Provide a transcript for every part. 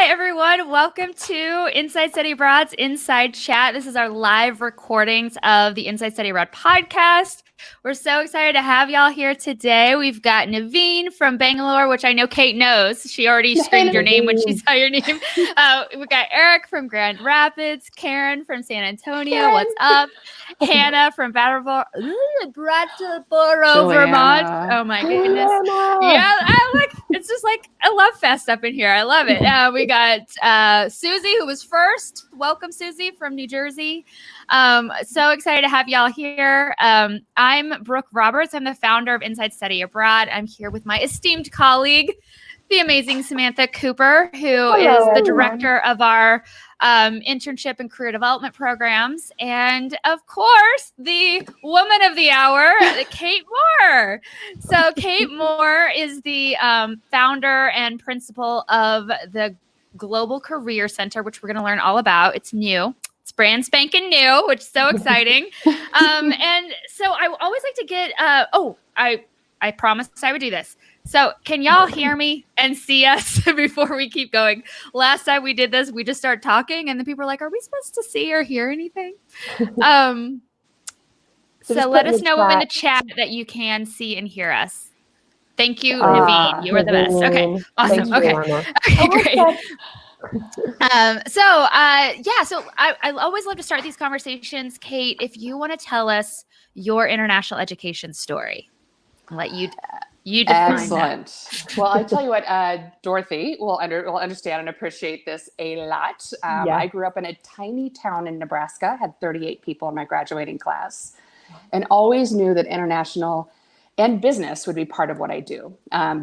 Hi, everyone. Welcome to Inside Study Abroad's Inside Chat. This is our live recordings of the Inside Study Abroad podcast. We're so excited to have y'all here today. We've got Naveen from Bangalore, which I know Kate knows. She already screamed your name when she saw your name. We've got Eric from Grand Rapids, Karen from San Antonio. What's up? Hannah from Brattleboro, Vermont. Oh my goodness. Yeah, it's just like a love fest up in here. I love it. We got Susie, who was first. Welcome, Susie from New Jersey. So excited to have y'all here. I'm Brooke Roberts. I'm the founder of Inside Study Abroad. I'm here with my esteemed colleague, the amazing Samantha Cooper, who is the director of our internship and career development programs. And of course, the woman of the hour, Kate Moore. So Kate Moore is the founder and principal of the Global Career Center, which we're going to learn all about. It's new. It's brand spanking new, which is so exciting. And so I always like to get, I promised I would do this. So can y'all hear me and see us before we keep going? Last time we did this, we just started talking and then people were like, are we supposed to see or hear anything? So let us know in the chat that you can see and hear us. Thank you, Naveen. You are the best. Okay, awesome. Okay, great. So I always love to start these conversations. Kate, if you want to tell us your international education story, I'll let you Excellent. that. Well, I tell you what, Dorothy will understand and appreciate this a lot. I grew up in a tiny town in Nebraska, had 38 people in my graduating class, and always knew that international and business would be part of what I do,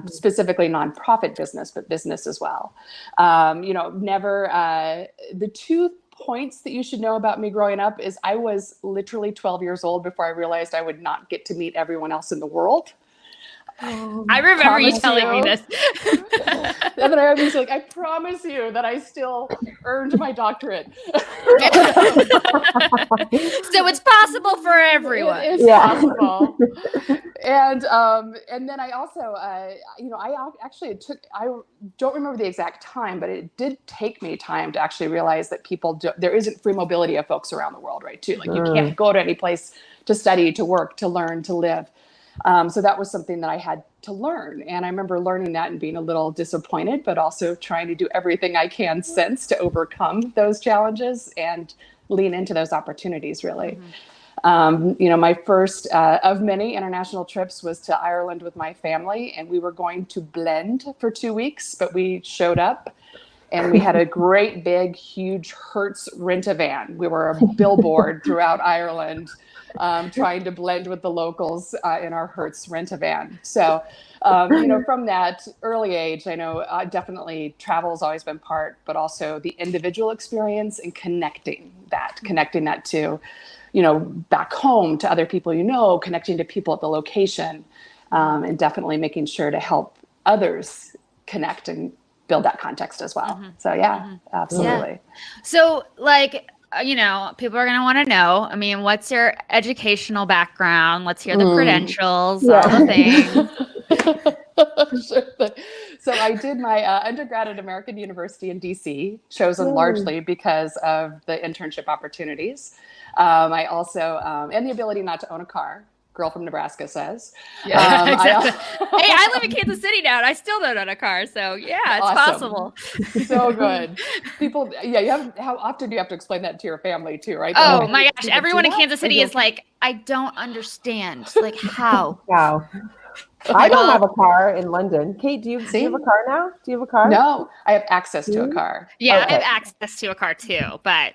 specifically nonprofit business, but business as well. The 2 points that you should know about me growing up is I was literally 12 years old before I realized I would not get to meet everyone else in the world. I remember you telling me this. And then I was like, I promise you that I still earned my doctorate. So it's possible for everyone. It's possible. And then I also, I don't remember the exact time, but it did take me time to actually realize that there isn't free mobility of folks around the world, right? Too. Like you can't go to any place to study, to work, to learn, to live. So that was something that I had to learn. And I remember learning that and being a little disappointed, but also trying to do everything I can since to overcome those challenges and lean into those opportunities, really. My first of many international trips was to Ireland with my family, and we were going to blend for 2 weeks, but we showed up and we had a great big, huge Hertz rent-a-van. We were a billboard throughout Ireland, trying to blend with the locals in our Hertz rent-a-van. So, from that early age, I know definitely travel has always been part, but also the individual experience and connecting that to, back home to other people, connecting to people at the location, and definitely making sure to help others connect and build that context as well. So absolutely. Yeah. So people are going to want to know, what's your educational background? Let's hear the credentials, all the things. Sure. So I did my undergrad at American University in DC, chosen largely because of the internship opportunities. I also, and the ability not to own a car. Girl from Nebraska says. Yeah, exactly. Hey, I live in Kansas City now, and I still don't own a car. So yeah, it's possible. So good. People, how often do you have to explain that to your family too, right? Oh my gosh, everyone in Kansas City is like, I don't understand. Like how? Wow. I don't have a car in London. Kate, do you have a car now? Do you have a car? No, I have access to a car. Yeah, okay. I have access to a car too, but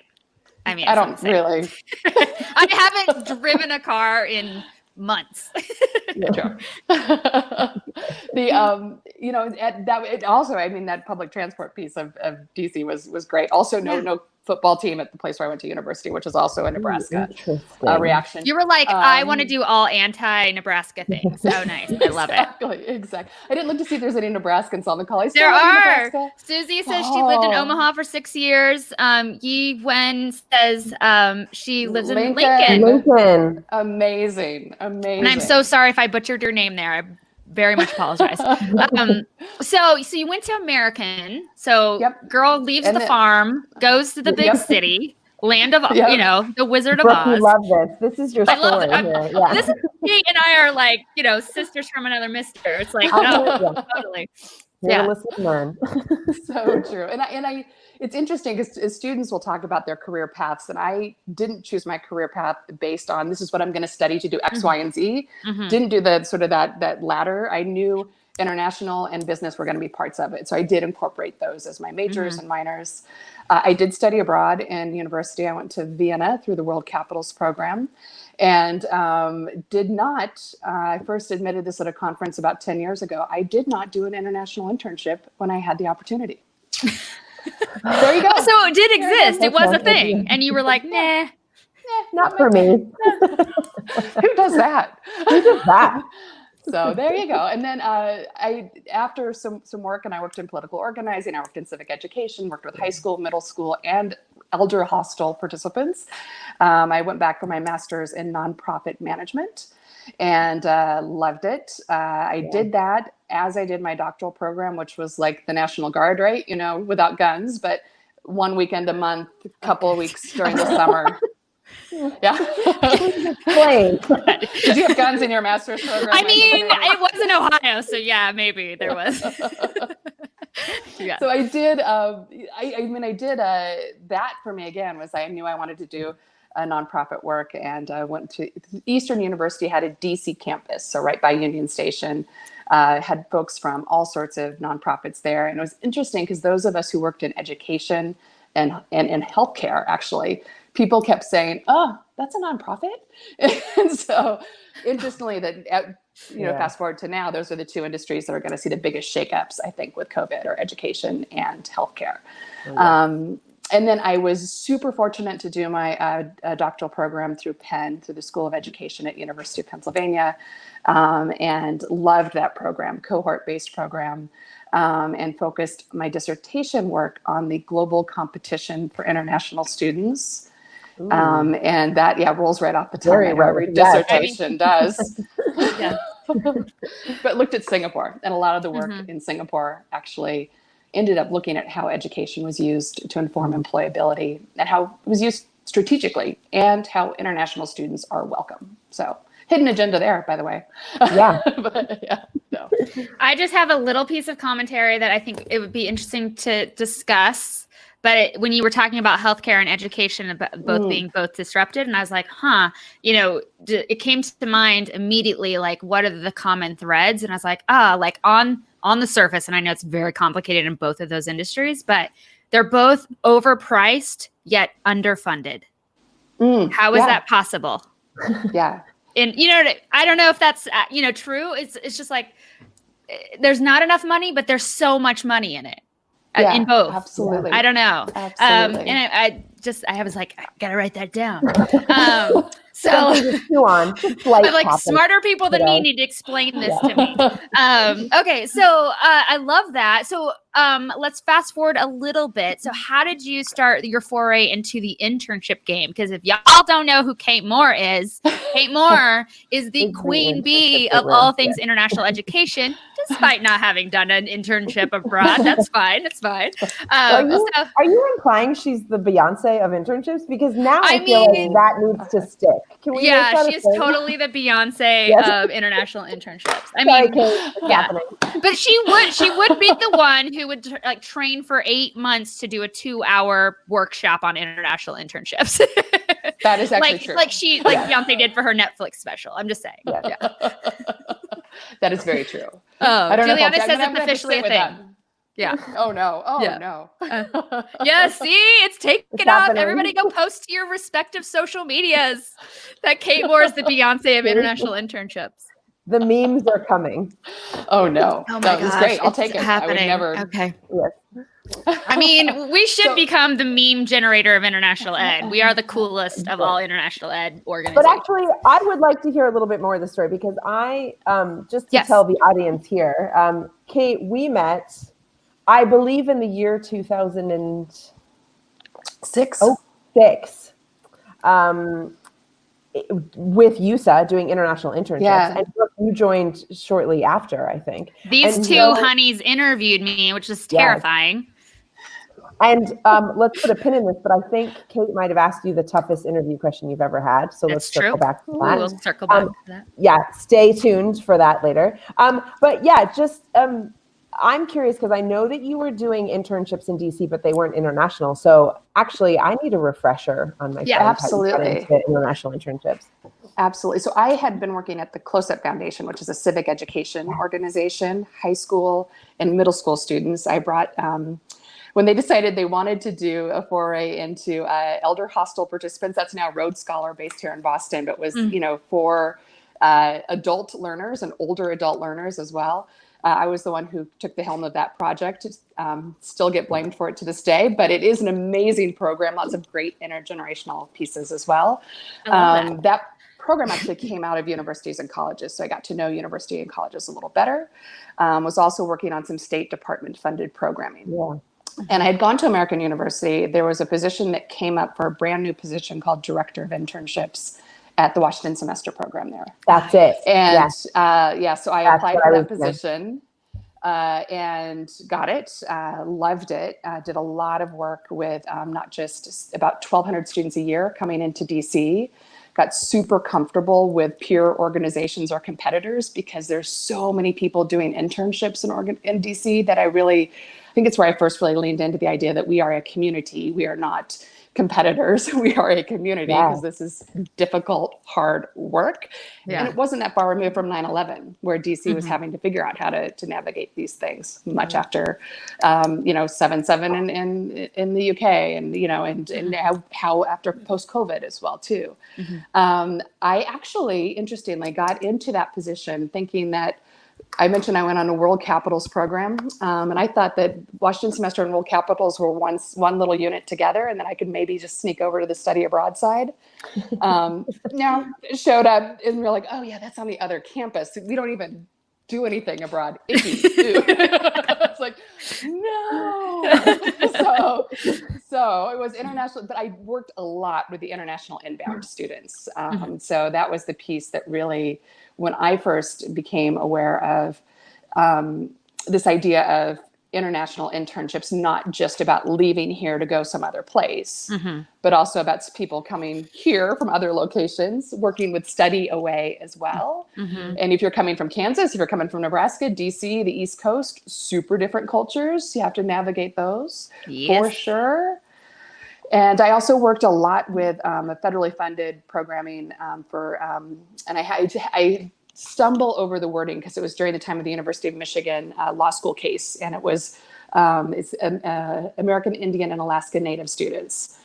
I don't really. I haven't driven a car in months. Sure. That public transport piece of DC was great. Also, no football team at the place where I went to university, which is also in Nebraska. Reaction. You were like, I want to do all anti-Nebraska things. So nice. I love it. Exactly. I didn't look to see if there's any Nebraskans on the call. There are. Susie says she lived in Omaha for 6 years. Yi Wen says she lives in Lincoln. Lincoln. Amazing. And I'm so sorry if I butchered your name there. very much apologize. So you went to American. So girl leaves the farm, goes to the big city, land of, the Wizard of Brooke, Oz. you love this. This is your story here. Yeah. This is Kate and I are like, sisters from another mister. It's like, totally. Here to listen and learn. So true. And I it's interesting because students will talk about their career paths, and I didn't choose my career path based on this is what I'm going to study to do X, Y, and Z. Didn't do the sort of that ladder. I knew international and business were going to be parts of it. So I did incorporate those as my majors and minors. I did study abroad in university. I went to Vienna through the World Capitals program, and did not, I first admitted this at a conference about 10 years ago, I did not do an international internship when I had the opportunity. There you go. So it did exist. It was a thing. And you were like, nah. Not for me. Who does that? Who does that? So there you go. And then I, after some work, and I worked in political organizing, I worked in civic education, worked with high school, middle school, and elder hostel participants. I went back for my master's in nonprofit management and loved it. I did that as I did my doctoral program, which was like the National Guard, right? Without guns, but 1 weekend a month, a couple of weeks during the summer. Yeah. Did you have guns in your master's program? I mean, it was in Ohio, so yeah, maybe there was. So I did. I did that for me again was I knew I wanted to do a nonprofit work, and I went to Eastern University, had a DC campus, so right by Union Station. Had folks from all sorts of nonprofits there, and it was interesting because those of us who worked in education and in healthcare, actually, people kept saying, "Oh, that's a nonprofit." And so, interestingly, fast forward to now, those are the two industries that are going to see the biggest shakeups, I think, with COVID, or education and healthcare. And then I was super fortunate to do my doctoral program through Penn, through the School of Education at University of Pennsylvania, and loved that program, cohort-based program, and focused my dissertation work on the global competition for international students. And that, rolls right off the tongue. Every dissertation does. But looked at Singapore, and a lot of the work in Singapore actually ended up looking at how education was used to inform employability, and how it was used strategically, and how international students are welcome. So hidden agenda there, by the way. I just have a little piece of commentary that I think it would be interesting to discuss. But when you were talking about healthcare and education, both being both disrupted, and I was like, it came to mind immediately, like, what are the common threads? And I was like, like on the surface, and I know it's very complicated in both of those industries, but they're both overpriced yet underfunded. How is that possible? Yeah. And, I don't know if that's, true. It's just like, there's not enough money, but there's so much money in it. In both. Absolutely. I don't know. Absolutely. And I was like, I gotta write that down. But smarter people than me need to explain this to me. Okay. So I love that. So let's fast forward a little bit. So how did you start your foray into the internship game? Because if y'all don't know who Kate Moore is the queen bee of all things international education, despite not having done an internship abroad. That's fine. It's fine. Are you implying she's the Beyonce of internships? Because now I feel like that needs to stick. Can we? Yeah, she is totally the Beyonce of international internships. But she would be the one who would train for 8 months to do a 2-hour workshop on international internships. That is actually true. Beyonce did for her Netflix special. I'm just saying. Yeah. That is very true. Oh, Juliana says it's officially a thing. That. Yeah. Oh no. No. See, it's taken off. Everybody go post to your respective social medias that Kate Moore is the Beyonce of international internships. The memes are coming. Oh no. Oh my gosh, great. I'll take it. Happening. I would never. Okay. Yes. I mean, we should become the meme generator of international ed. We are the coolest of all international ed organizations. But actually, I would like to hear a little bit more of the story, because I, just to tell the audience here, Kate, we met, I believe, in the year 2006. With USA doing international internships. Yeah. And you joined shortly after, I think. These two honeys interviewed me, which is terrifying. Yes. And let's put a pin in this, but I think Kate might have asked you the toughest interview question you've ever had. So let's circle back to that. We'll circle back to that. Yeah, stay tuned for that later. But yeah, just I'm curious because I know that you were doing internships in DC, but they weren't international. So actually, I need a refresher on my absolutely international internships. Absolutely. So I had been working at the Close-Up Foundation, which is a civic education organization, high school and middle school students. I brought when they decided they wanted to do a foray into elder hostel participants. That's now Rhodes Scholar based here in Boston, but was for adult learners and older adult learners as well. I was the one who took the helm of that project. Still get blamed for it to this day, but it is an amazing program. Lots of great intergenerational pieces as well. That program actually came out of universities and colleges, so I got to know university and colleges a little better. Was also working on some State Department funded programming. Yeah. And I had gone to American University. There was a position that came up for a brand new position called Director of Internships at the Washington Semester Program there. That's it. And so I applied for that position and got it, loved it, did a lot of work with not just about 1,200 students a year coming into DC, got super comfortable with peer organizations or competitors because there's so many people doing internships in DC that I think it's where I first really leaned into the idea that we are a community. We are not competitors. We are a community because this is difficult, hard work. Yeah. And it wasn't that far removed from 9/11, where DC was having to figure out how to navigate these things much after, 7/7 in the UK and how after post-COVID as well too. I actually, interestingly, got into that position thinking that I mentioned I went on a World Capitals program, and I thought that Washington Semester and World Capitals were one little unit together, and then I could maybe just sneak over to the study abroad side. Now showed up, and we're like, oh yeah, that's on the other campus. We don't even do anything abroad. It's like, no. So it was international, but I worked a lot with the international inbound students. So that was the piece that really, when I first became aware of this idea of international internships, not just about leaving here to go some other place, but also about people coming here from other locations, working with study away as well. And if you're coming from Kansas, if you're coming from Nebraska, DC, the East Coast, super different cultures. You have to navigate those for sure. And I also worked a lot with a federally funded programming and I stumble over the wording because it was during the time of the University of Michigan law school case, and it was American Indian and Alaska Native students.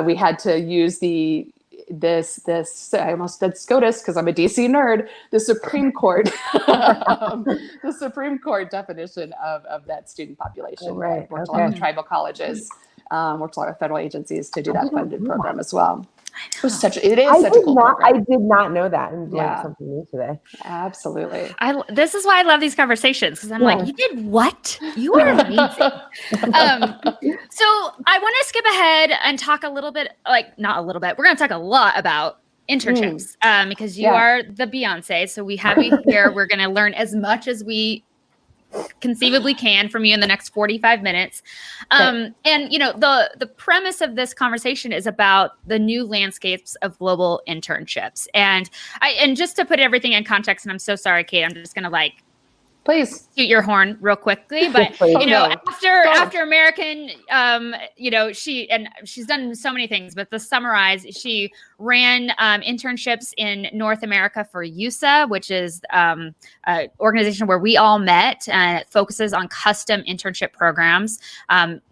We had to use this I almost said SCOTUS because I'm a DC nerd, the Supreme Court, the Supreme Court definition of that student population. Right. Worked a lot with tribal colleges, worked a lot with federal agencies to do that funded program as well. It is such a cool program. I did not know that, and learned something new today. Absolutely. This is why I love these conversations, because I'm like, you did what? You are amazing. So I want to skip ahead and talk a little bit, not a little bit. We're going to talk a lot about internships because you are the Beyonce. So we have you here. We're going to learn as much as we conceivably can from you in the next 45 minutes. And the premise of this conversation is about the new landscapes of global internships. And just to put everything in context, and I'm so sorry, Kate, I'm just going to please toot your horn real quickly, but after American, she's done so many things, but to summarize, she ran internships in North America for USA, which is an organization where we all met, and it focuses on custom internship programs.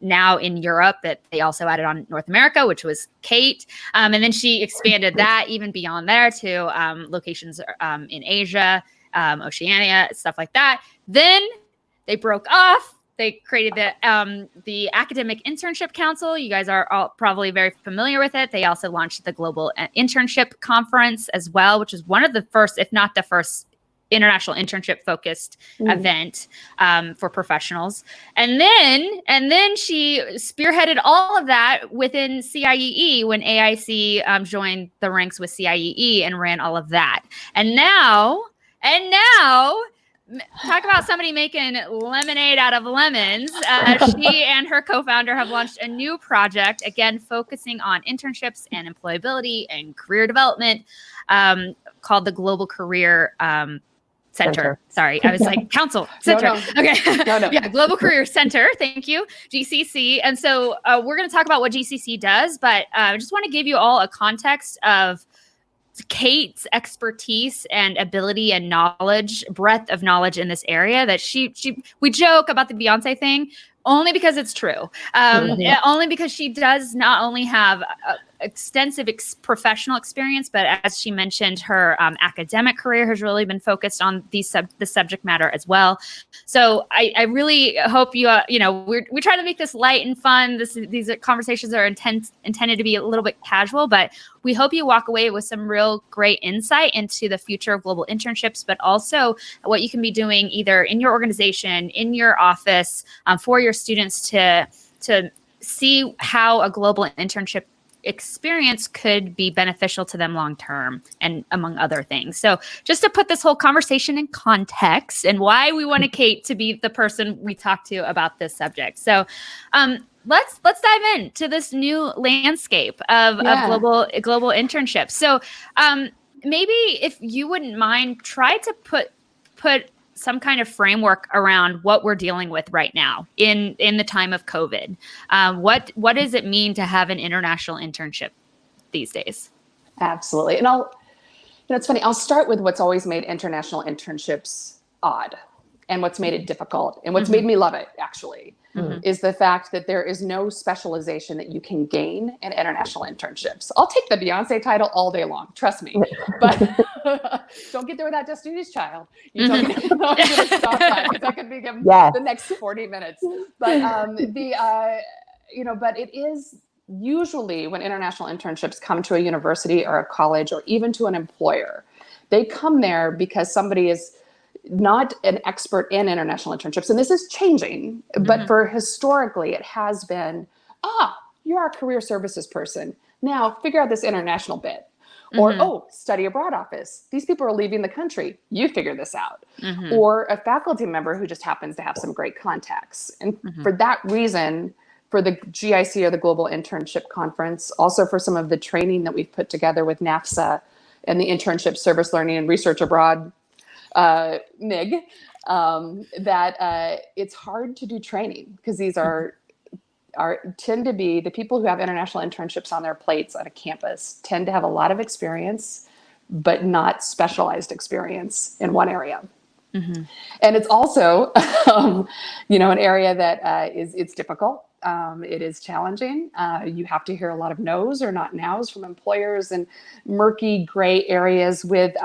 Now in Europe, that they also added on North America, which was Kate, and then she expanded that even beyond there to locations in Asia, Oceania, stuff like that. Then they broke off. They created the Academic Internship Council. You guys are all probably very familiar with it. They also launched the Global Internship Conference as well, which is one of the first, if not the first, international internship focused event for professionals. And then she spearheaded all of that within CIEE when AIC joined the ranks with CIEE and ran all of that. And And now, talk about somebody making lemonade out of lemons. She and her co-founder have launched a new project, again, focusing on internships and employability and career development, called the Global Career Center. Sorry, I was like Council Center. No. Okay. No. Yeah, Global Career Center. Thank you, GCC. And so we're going to talk about what GCC does, but I just want to give you all a context of Kate's expertise and ability and knowledge, breadth of knowledge in this area. That we joke about the Beyonce thing only because it's true. Only because she does not only have extensive professional experience, but as she mentioned, her academic career has really been focused on the subject matter as well. So I really hope you, we try to make this light and fun. These conversations are intended to be a little bit casual, but we hope you walk away with some real great insight into the future of global internships, but also what you can be doing either in your organization, in your office, for your students to see how a global internship experience could be beneficial to them long term, and among other things. So just to put this whole conversation in context and why we wanted Kate to be the person we talk to about this subject. So let's dive into this new landscape of global internships. So maybe if you wouldn't mind, try to put some kind of framework around what we're dealing with right now in the time of COVID. What does it mean to have an international internship these days? Absolutely. And it's funny, I'll start with what's always made international internships odd and what's made it difficult and what's made me love it, actually, is the fact that there is no specialization that you can gain in international internships. I'll take the Beyonce title all day long, trust me, but don't get there without Destiny's Child. You don't get I'm going to stop that because that could be the next 40 minutes. But but it is usually when international internships come to a university or a college or even to an employer, they come there because somebody is not an expert in international internships. And this is changing, but for historically, it has been, you're a career services person. Now figure out this international bit. Or, study abroad office. These people are leaving the country. You figure this out. Or a faculty member who just happens to have some great contacts. And for that reason, for the GIC or the Global Internship Conference, also for some of the training that we've put together with NAFSA and the Internship Service Learning and Research Abroad MIG, that it's hard to do training because these tend to be the people who have international internships on their plates on a campus tend to have a lot of experience, but not specialized experience in one area. And it's also, an area that it's difficult. It is challenging. You have to hear a lot of no's or not no's from employers and murky gray areas with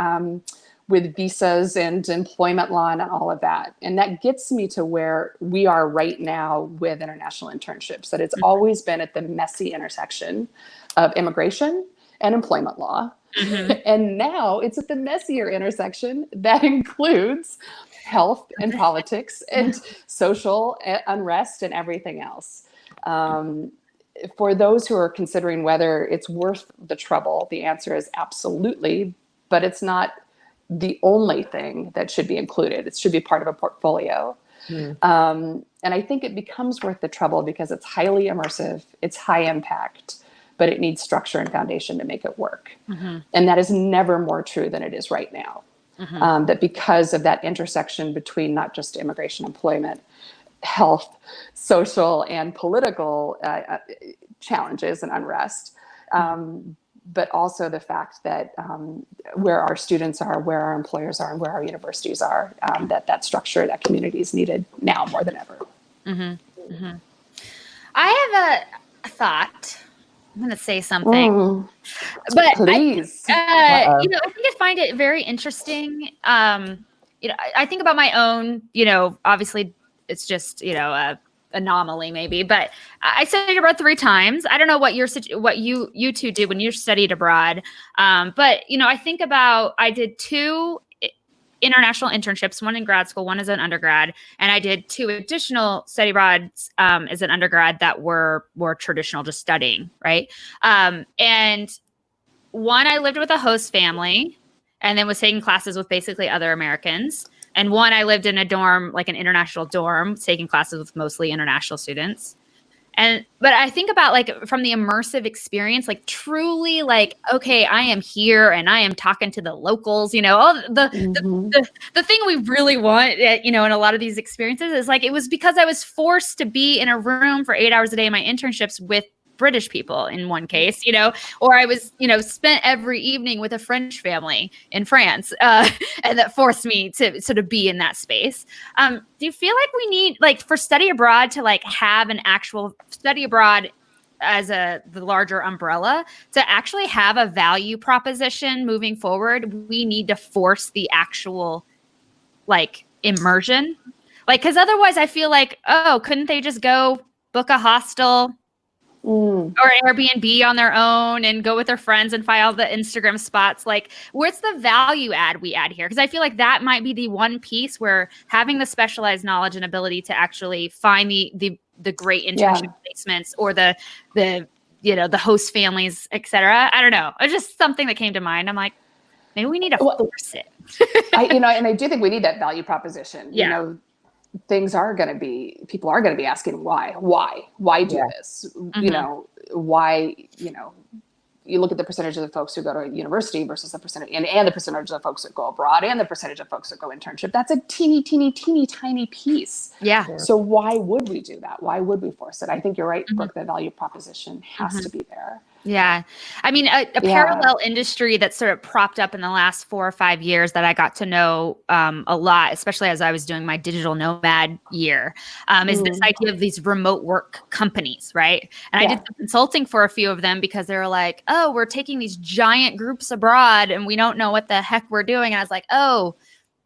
visas and employment law and all of that. And that gets me to where we are right now with international internships, that it's always been at the messy intersection of immigration and employment law. And now it's at the messier intersection that includes health and politics and social unrest and everything else. For those who are considering whether it's worth the trouble, the answer is absolutely, but it's not the only thing that should be included. It should be part of a portfolio. And I think it becomes worth the trouble because it's highly immersive, it's high impact, but it needs structure and foundation to make it work. And that is never more true than it is right now. That because of that intersection between not just immigration, employment, health, social, and political challenges and unrest, but also the fact that where our students are, where our employers are, and where our universities are, that structure, that community is needed now more than ever. I have a thought. I'm going to say something, but please. I think I find it very interesting. I think about my own, obviously it's just, anomaly maybe, but I studied abroad 3 times. I don't know what you two did when you studied abroad. But I think about, I did 2 international internships, one in grad school, one as an undergrad. And I did 2 additional study abroads as an undergrad that were more traditional, just studying. Right. And one, I lived with a host family. and then was taking classes with basically other Americans. And one, I lived in a dorm, like an international dorm, taking classes with mostly international students. But I think about like from the immersive experience, like truly like, okay, I am here and I am talking to the locals, all the thing we really want, in a lot of these experiences is like, it was because I was forced to be in a room for 8 hours a day in my internships with British people in one case, or I was, spent every evening with a French family in France, and that forced me to sort of be in that space. Do you feel like we need, like, for study abroad to like have an actual study abroad as the larger umbrella to actually have a value proposition moving forward? We need to force the actual like immersion, like, because otherwise I feel like, oh, couldn't they just go book a hostel or Airbnb on their own and go with their friends and find all the Instagram spots? Like, where's the value add we add here? Because I feel like that might be the one piece where having the specialized knowledge and ability to actually find the great internship placements or the host families, etc. I don't know. It's just something that came to mind. I'm like, maybe we need to force it. And I do think we need that value proposition. People are going to be asking why do this? Why, you look at the percentage of the folks who go to university versus the percentage and the percentage of the folks that go abroad and the percentage of folks that go internship. That's a teeny tiny piece. Yeah. So why would we do that? Why would we force it? I think you're right, Brooke, the value proposition has to be there. Yeah. I mean, a parallel industry that's sort of propped up in the last 4 or 5 years that I got to know a lot, especially as I was doing my digital nomad year, is this idea of these remote work companies, right? And I did some consulting for a few of them because they were like, oh, we're taking these giant groups abroad and we don't know what the heck we're doing. And I was like, oh,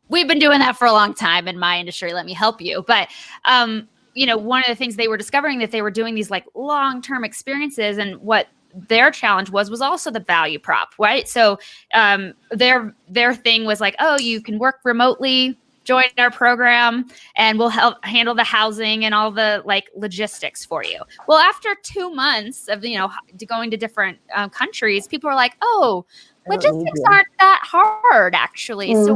we've been doing that for a long time in my industry. Let me help you. But one of the things they were discovering that they were doing these like long-term experiences, and what their challenge was also the value prop, right? So their thing was like, oh, you can work remotely, join our program, and we'll help handle the housing and all the like logistics for you. Well, after 2 months of going to different countries, people were like, oh, logistics aren't that hard actually. So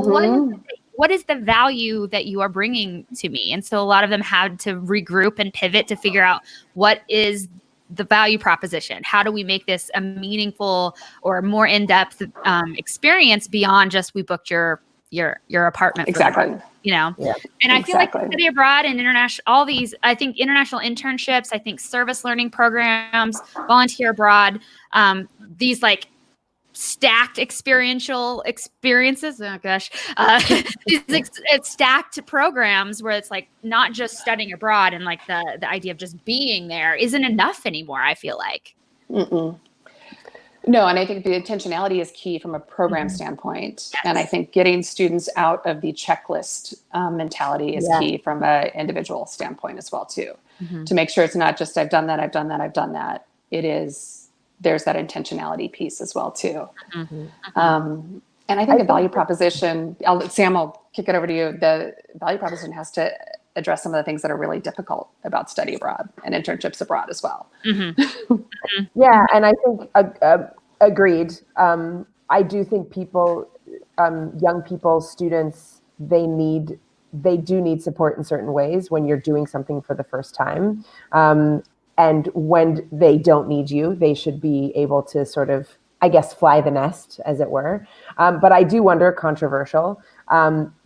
what is the value that you are bringing to me? And so a lot of them had to regroup and pivot to figure out what is the value proposition. How do we make this a meaningful or more in-depth experience beyond just we booked your apartment? Exactly. And I feel like study abroad and I think international internships, I think service learning programs, volunteer abroad, these like stacked experiential experiences. Oh gosh, these stacked programs where it's like not just studying abroad and like the idea of just being there isn't enough anymore. I feel like. No, and I think the intentionality is key from a program standpoint. Yes. And I think getting students out of the checklist mentality is key from an individual standpoint as well too. To make sure it's not just I've done that. It is. There's that intentionality piece as well too. And I think the value proposition, Sam, I'll kick it over to you. The value proposition has to address some of the things that are really difficult about study abroad and internships abroad as well. Yeah, and I think agreed. I do think people, young people, students, they do need support in certain ways when you're doing something for the first time. And when they don't need you, they should be able to sort of, I guess, fly the nest, as it were. But I do wonder, controversial,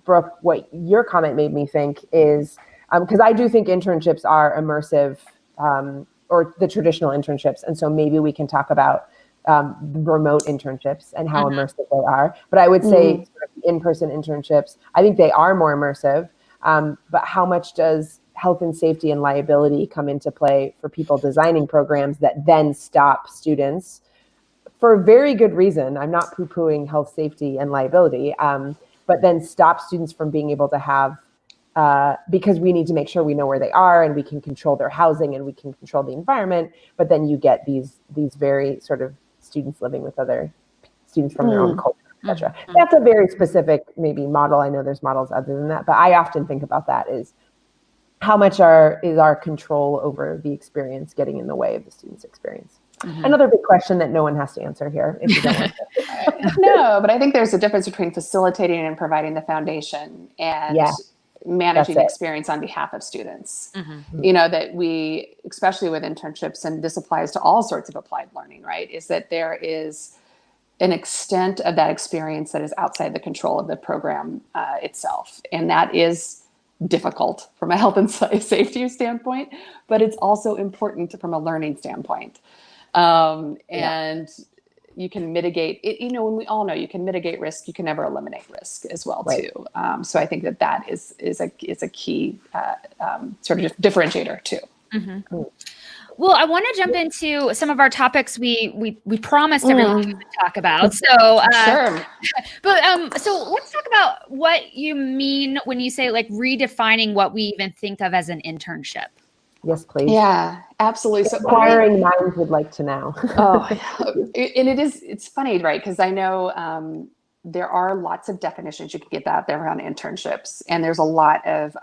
Brooke, what your comment made me think is, because I do think internships are immersive, or the traditional internships. And so maybe we can talk about remote internships and how immersive they are. But I would say sort of in-person internships, I think they are more immersive. But how much does health and safety and liability come into play for people designing programs that then stop students for a very good reason? I'm not poo-pooing health, safety, and liability, but then stop students from being able to have, because we need to make sure we know where they are and we can control their housing and we can control the environment. But then you get these very sort of students living with other students from their own culture, etc. That's a very specific maybe model. I know there's models other than that, but I often think about that is how much is our control over the experience getting in the way of the student's experience? Another big question that no one has to answer here, if you don't want to. No, but I think there's a difference between facilitating and providing the foundation and managing experience on behalf of students. You know, that we, especially with internships, and this applies to all sorts of applied learning, right, is that there is an extent of that experience that is outside the control of the program itself. And that is difficult from a health and safety standpoint, but it's also important from a learning standpoint. And you can mitigate it, you know, and we all know you can mitigate risk, you can never eliminate risk as well too. So I think that is a key sort of differentiator too. Well, I want to jump into some of our topics we promised everyone we would talk about. So, Sure. But so let's talk about what you mean when you say like redefining what we even think of as an internship. Yes, please. Yeah, absolutely. So Inquiring minds would like to know. And it's funny, right? Because I know there are lots of definitions you can get out there around internships, and there's a lot of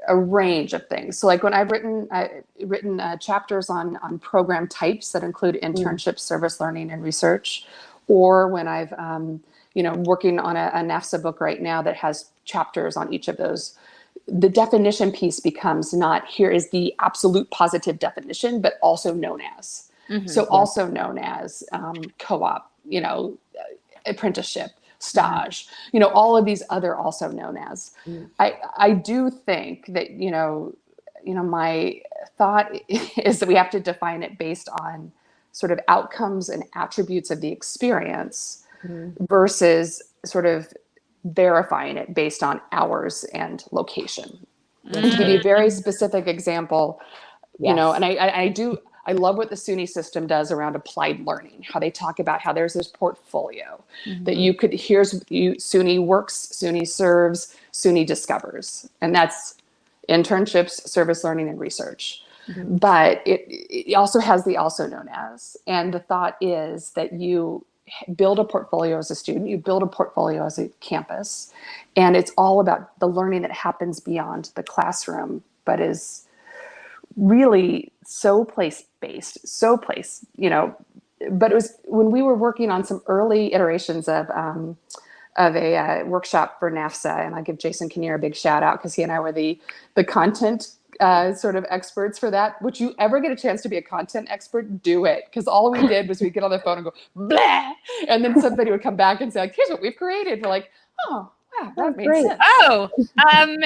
a range of things. So like when I've written chapters on program types that include internship, service learning, and research, or when I've working on a NAFSA book right now that has chapters on each of those, the definition piece becomes not here is the absolute positive definition, but also known as. So also known as co-op, apprenticeship, stage, all of these other also known as. I do think that, my thought is that we have to define it based on sort of outcomes and attributes of the experience versus sort of verifying it based on hours and location. To give you a very specific example, and I love what the SUNY system does around applied learning, how they talk about how there's this portfolio that SUNY works, SUNY serves, SUNY discovers, and that's internships, service learning, and research. But it also has the also known as, and the thought is that you build a portfolio as a student, you build a portfolio as a campus, and it's all about the learning that happens beyond the classroom, but is really so place-based, but it was when we were working on some early iterations of a workshop for NAFSA, and I give Jason Kinnear a big shout out because he and I were the content sort of experts for that. Would you ever get a chance to be a content expert? Do it. Because all we did was we'd get on the phone and go, blah. And then somebody would come back and say, like, here's what we've created. We're like, oh, wow, that made sense. Oh,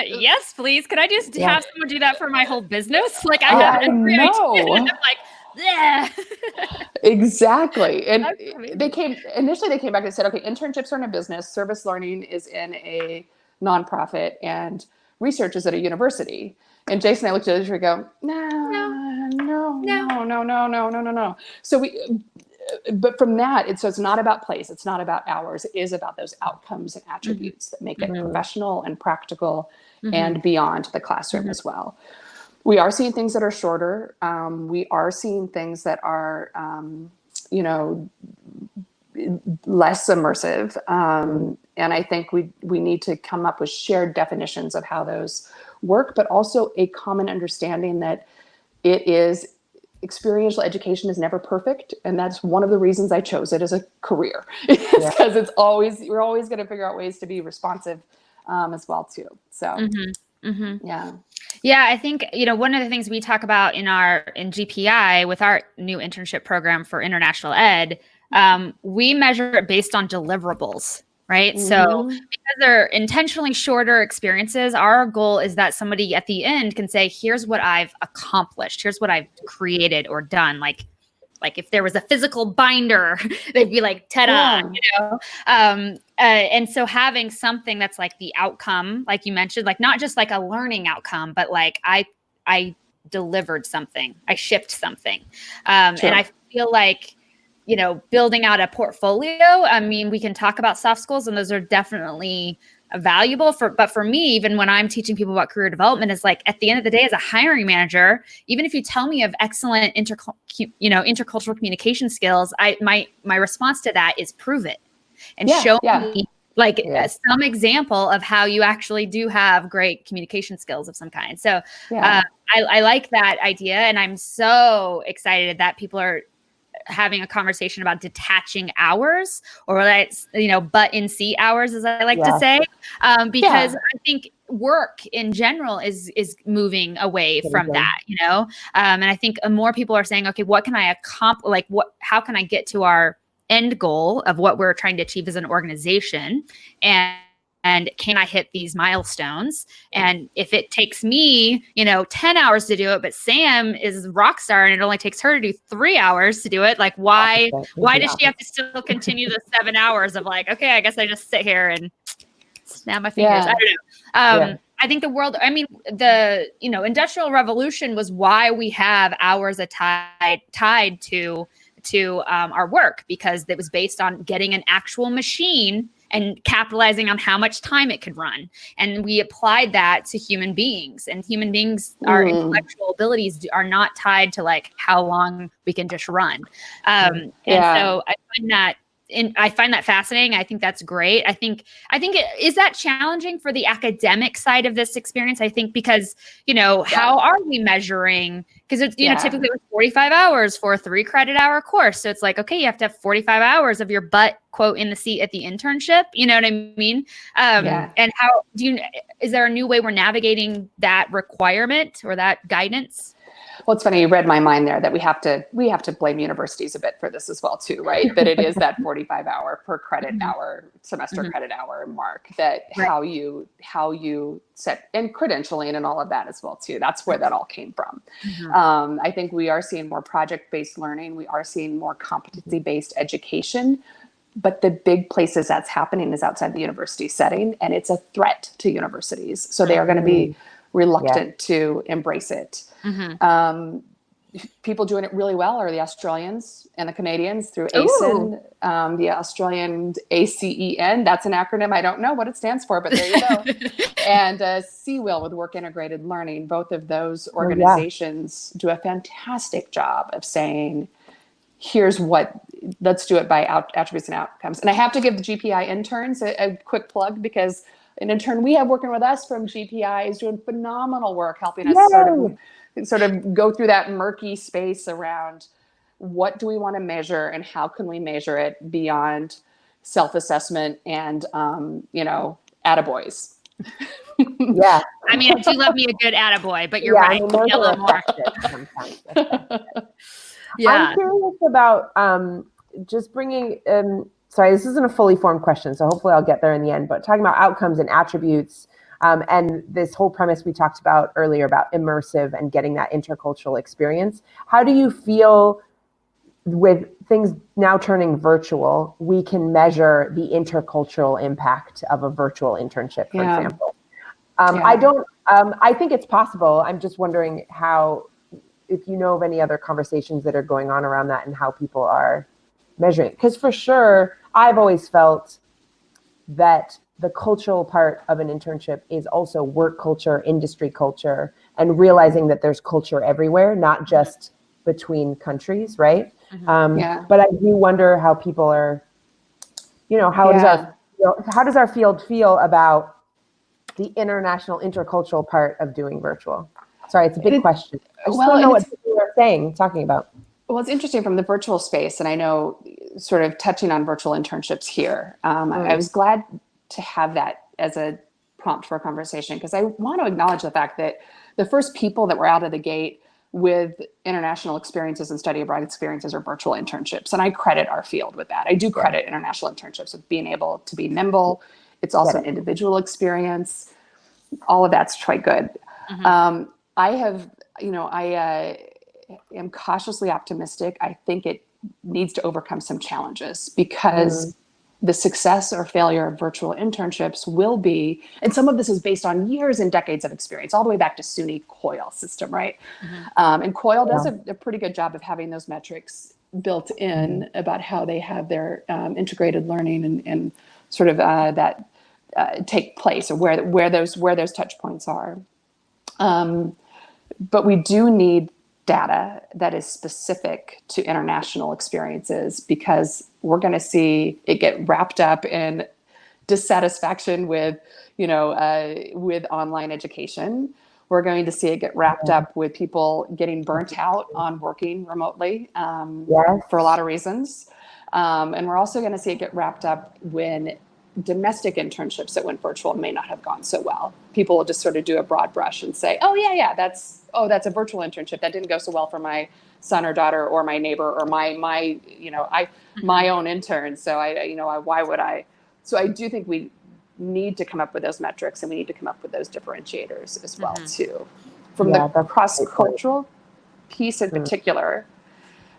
yes, please. Could I just have someone do that for my whole business? Like I know. I'm like, yeah. Exactly. And they came back and said, okay, internships are in a business, service learning is in a nonprofit, and research is at a university. And Jason and I looked at each other and go, no. So but from that, it's not about place. It's not about hours. It is about those outcomes and attributes that make it professional and practical and beyond the classroom as well. We are seeing things that are shorter. We are seeing things that are, less immersive. And I think we need to come up with shared definitions of how those work, but also a common understanding that experiential education is never perfect. And that's one of the reasons I chose it as a career, because we're always going to figure out ways to be responsive as well too. So yeah, I think, one of the things we talk about in GPI with our new internship program for international ed, we measure it based on deliverables, right? So because they're intentionally shorter experiences, our goal is that somebody at the end can say, here's what I've accomplished. Here's what I've created or done. Like if there was a physical binder, they'd be like, ta-da, and so having something that's like the outcome, like you mentioned, like not just like a learning outcome, but like I delivered something, I shipped something. And I feel like, building out a portfolio, I mean, we can talk about soft skills and those are definitely valuable but for me, even when I'm teaching people about career development, is like at the end of the day, as a hiring manager, even if you tell me of excellent intercultural communication skills, my response to that is prove it and show me some example of how you actually do have great communication skills of some kind. So I like that idea, and I'm so excited that people are having a conversation about detaching hours, or like, butt in seat hours, as I like to say, because I think work in general is moving away from that, and I think more people are saying, okay, what can I accomplish? Like, how can I get to our end goal of what we're trying to achieve as an organization, and can I hit these milestones? And if it takes me, 10 hours to do it, but Sam is rock star and it only takes her to do 3 hours to do it, like, why does she have to still continue the 7 hours of like, okay, I guess I just sit here and snap my fingers. I don't know. I think the Industrial Revolution was why we have hours tied to our work, because it was based on getting an actual machine and capitalizing on how much time it could run. And we applied that to human beings, and human beings, our intellectual abilities are not tied to like how long we can just run. And so I find that fascinating. I think that's great. I think is that challenging for the academic side of this experience? I think because, how are we measuring? Because it's, typically it was 45 hours for a 3 credit hour course. So it's like, okay, you have to have 45 hours of your butt quote in the seat at the internship. You know what I mean? And how is there a new way we're navigating that requirement or that guidance? Well, it's funny, you read my mind there, that we have to blame universities a bit for this as well too, right? That it is that 45 hour per credit hour, semester credit hour mark, that how you set, and credentialing and all of that as well too. That's where that all came from. I think we are seeing more project-based learning. We are seeing more competency-based education. But the big places that's happening is outside the university setting, and it's a threat to universities. So they are going to be reluctant to embrace it. People doing it really well are the Australians and the Canadians through ACEN, the Australian ACEN. That's an acronym. I don't know what it stands for, but there you go. And CWIL with Work Integrated Learning. Both of those organizations do a fantastic job of saying, let's do it by attributes and outcomes. And I have to give the GPI interns a quick plug, because an intern we have working with us from GPI is doing phenomenal work helping us sort of go through that murky space around what do we want to measure and how can we measure it beyond self-assessment and, attaboys. I mean, I do love me a good attaboy, but you're right. A little more. I'm curious about just bringing, sorry, this isn't a fully formed question, so hopefully I'll get there in the end, but talking about outcomes and attributes, and this whole premise we talked about earlier about immersive and getting that intercultural experience. How do you feel with things now turning virtual, we can measure the intercultural impact of a virtual internship, for example? I think it's possible. I'm just wondering if you know of any other conversations that are going on around that and how people are measuring. Because for sure, I've always felt that the cultural part of an internship is also work culture, industry culture, and realizing that there's culture everywhere, not just between countries, right? But I do wonder how people are, how does our field feel about the international intercultural part of doing virtual? Sorry, it's a big question. I just don't know what people are talking about. Well, it's interesting from the virtual space, and I know sort of touching on virtual internships here. I was glad to have that as a prompt for a conversation, because I want to acknowledge the fact that the first people that were out of the gate with international experiences and study abroad experiences are virtual internships. And I credit our field with that. I do credit international internships with being able to be nimble. It's also an individual experience. All of that's quite good. I am cautiously optimistic. I think it needs to overcome some challenges, because the success or failure of virtual internships will be, and some of this is based on years and decades of experience, all the way back to SUNY COIL system, right? And COIL does a pretty good job of having those metrics built in about how they have their integrated learning and sort of that take place, or where those touch points are. But we do need data that is specific to international experiences, because we're going to see it get wrapped up in dissatisfaction with, with online education. We're going to see it get wrapped up with people getting burnt out on working remotely for a lot of reasons. And we're also going to see it get wrapped up when domestic internships that went virtual may not have gone so well. People will just sort of do a broad brush and say, oh yeah, that's a virtual internship. That didn't go so well for my son or daughter or my neighbor or my own intern. So why would I? So I do think we need to come up with those metrics, and we need to come up with those differentiators as well too. From the cross-cultural piece in particular,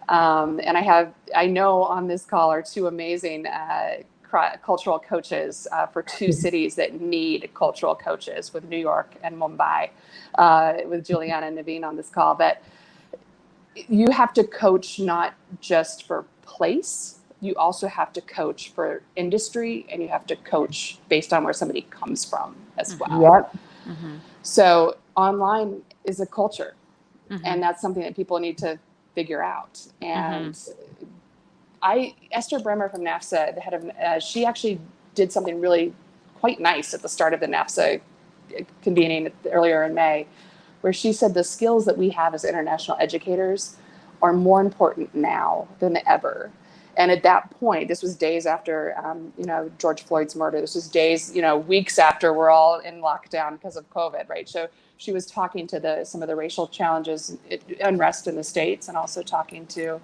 and I know on this call are two amazing cultural coaches for two cities that need cultural coaches, with New York and Mumbai, with Juliana and Naveen on this call. But you have to coach not just for place, you also have to coach for industry, and you have to coach based on where somebody comes from as well. So online is a culture, and that's something that people need to figure out. And Esther Bremer from NAFSA, the head of, she actually did something really quite nice at the start of the NAFSA convening earlier in May, where she said the skills that we have as international educators are more important now than ever. And at that point, this was days after, George Floyd's murder. This was days, weeks after we're all in lockdown because of COVID, right? So she was talking to some of the racial challenges, unrest in the States, and also talking to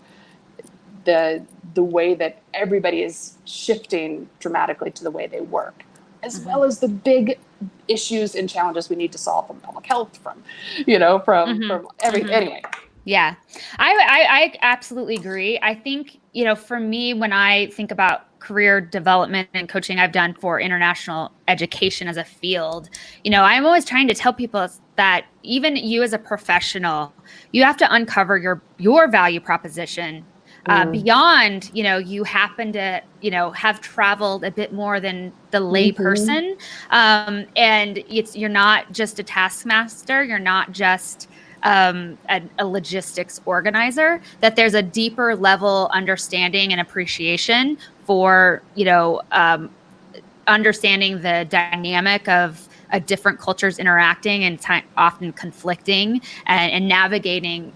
the way that everybody is shifting dramatically to the way they work, as well as the big issues and challenges we need to solve from public health, from everything. Anyway. Yeah, I absolutely agree. I think, for me, when I think about career development and coaching I've done for international education as a field, I'm always trying to tell people that even you as a professional, you have to uncover your value proposition. Beyond, you happen to, have traveled a bit more than the lay person. And you're not just a taskmaster. You're not just a logistics organizer, that there's a deeper level understanding and appreciation for, understanding the dynamic of different cultures interacting and often conflicting and navigating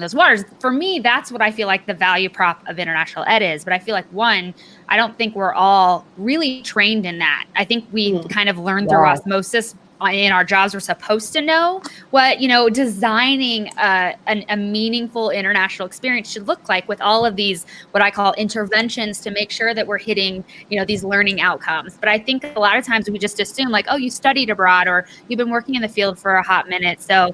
those waters. For me, that's what I feel like the value prop of international ed is. But I feel like, one, I don't think we're all really trained in that. I think we kind of learn through osmosis in our jobs. We're supposed to know what, designing a meaningful international experience should look like, with all of these, what I call interventions, to make sure that we're hitting, these learning outcomes. But I think a lot of times we just assume, like, oh, you studied abroad, or you've been working in the field for a hot minute, so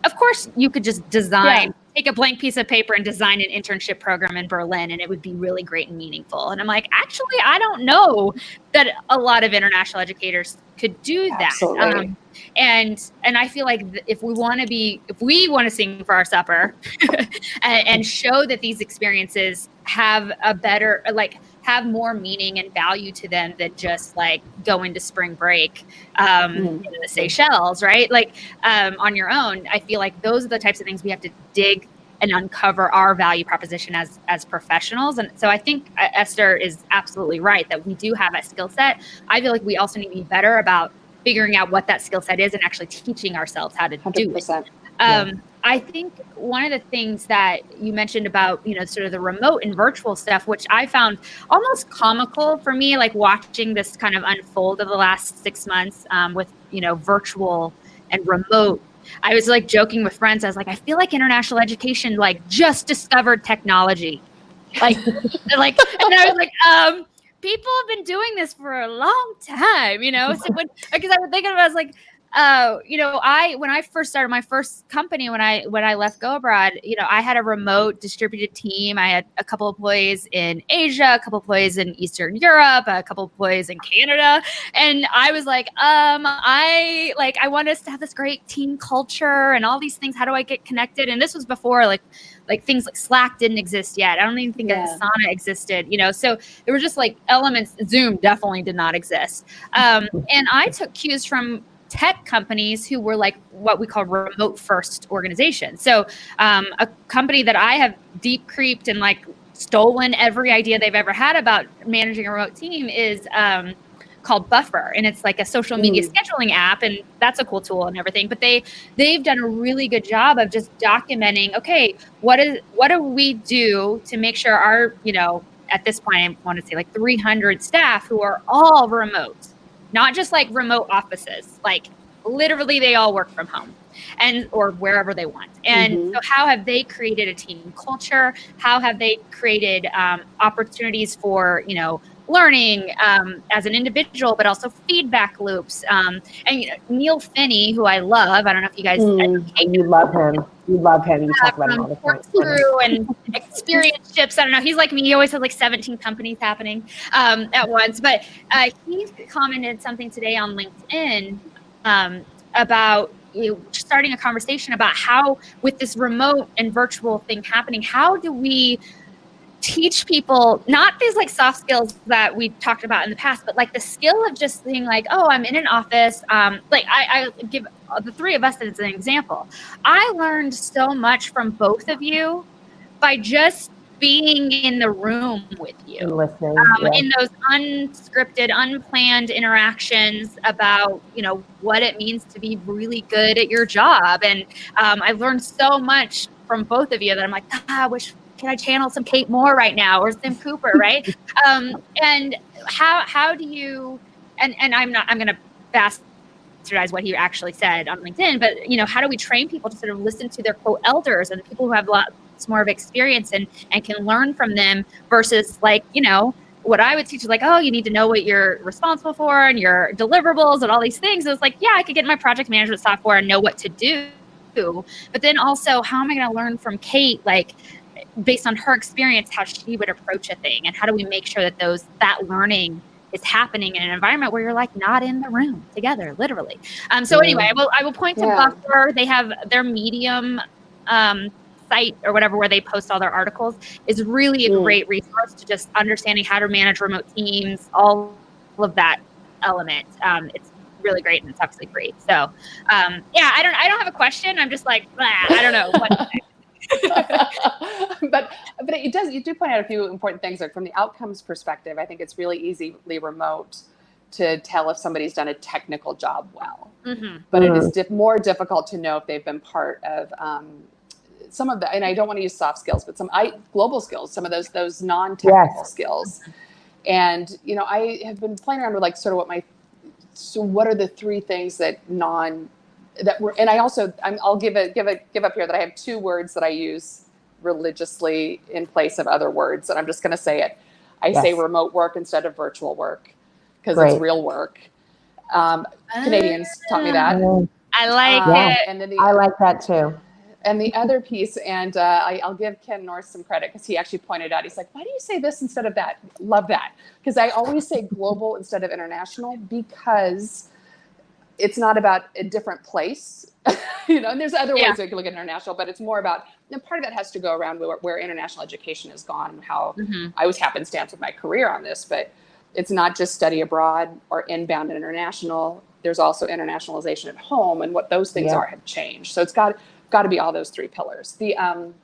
of course you could just take a blank piece of paper and design an internship program in Berlin, and it would be really great and meaningful. And I'm like, actually, I don't know that a lot of international educators could do that. Absolutely. And I feel like if we want to sing for our supper and show that these experiences have have more meaning and value to them than just like going to spring break in the Seychelles, right? On your own, I feel like those are the types of things we have to dig and uncover our value proposition as professionals. And so I think Esther is absolutely right that we do have a skill set. I feel like we also need to be better about figuring out what that skill set is and actually teaching ourselves how to 100%. do it. I think one of the things that you mentioned about, sort of the remote and virtual stuff, which I found almost comical for me, like watching this kind of unfold of the last 6 months with, virtual and remote. I was like joking with friends. I was like, I feel like international education, just discovered technology. And I was like, people have been doing this for a long time, so because I would think of it as like, when I first started my first company, when I left Go Abroad, I had a remote distributed team. I had a couple of employees in Asia, a couple of employees in Eastern Europe, a couple of employees in Canada. And I was like, I want us to have this great team culture and all these things. How do I get connected? And this was before like things like Slack didn't exist yet. I don't even think Asana existed, so there were just like elements. Zoom definitely did not exist. And I took cues from tech companies who were like what we call remote first organizations. So a company that I have deep creeped and stolen every idea they've ever had about managing a remote team is called Buffer, and it's like a social media scheduling app, and that's a cool tool and everything. But they've done a really good job of just documenting, okay, what do we do to make sure our, at this point, I want to say like 300 staff who are all remote, not just like remote offices, like literally they all work from home or wherever they want. And so how have they created a team culture? How have they created opportunities for, learning as an individual, but also feedback loops. And Neil Finney, who I love, I don't know if you guys you love him. You love him. You talk about him all the time. Through and Experientships. I don't know. He's like me. He always has like 17 companies happening at once. But he commented something today on LinkedIn about starting a conversation about how, with this remote and virtual thing happening, how do we teach people not these like soft skills that we talked about in the past, but like the skill of just being like, oh, I'm in an office. Like I give the three of us as an example. I learned so much from both of you by just being in the room with you, and listening, in those unscripted, unplanned interactions about, what it means to be really good at your job. And I learned so much from both of you that I'm like, I wish, can I channel some Kate Moore right now or Sim Cooper, right? And how do you, and I'm going to bastardize what he actually said on LinkedIn, but, how do we train people to sort of listen to their quote elders and people who have lots more of experience and can learn from them versus like, what I would teach is like, oh, you need to know what you're responsible for and your deliverables and all these things. It's like, yeah, I could get in my project management software and know what to do. But then also, how am I going to learn from Kate, like, based on her experience, how she would approach a thing, and how do we make sure that that learning is happening in an environment where you're like not in the room together, literally. So anyway, I will point to Buffer. They have their Medium site or whatever where they post all their articles is really a great resource to just understanding how to manage remote teams, all of that element. It's really great, and it's obviously free. So I don't have a question. I'm just like, I don't know what to say. but you do point out a few important things. Like from the outcomes perspective, I think it's really easily remote to tell if somebody's done a technical job well. But it is more difficult to know if they've been part of some of the, and I don't want to use soft skills, but some global skills, some of those non-technical skills. And I have been playing around with like sort of what are the three things that and I'll give up here that I have two words that I use religiously in place of other words, and I'm just going to say it. I say remote work instead of virtual work because it's real work. Canadians taught me that. I like it. And then I like that too. And the other piece, and I'll give Ken North some credit because he actually pointed out, he's like, why do you say this instead of that? Love that. Because I always say global instead of international because it's not about a different place, and there's other ways we can look at international, but it's more about, and part of that has to go around where international education has gone and how I was happenstance with my career on this, but it's not just study abroad or inbound and international. There's also internationalization at home, and what those things are have changed. So it's got to be all those three pillars. From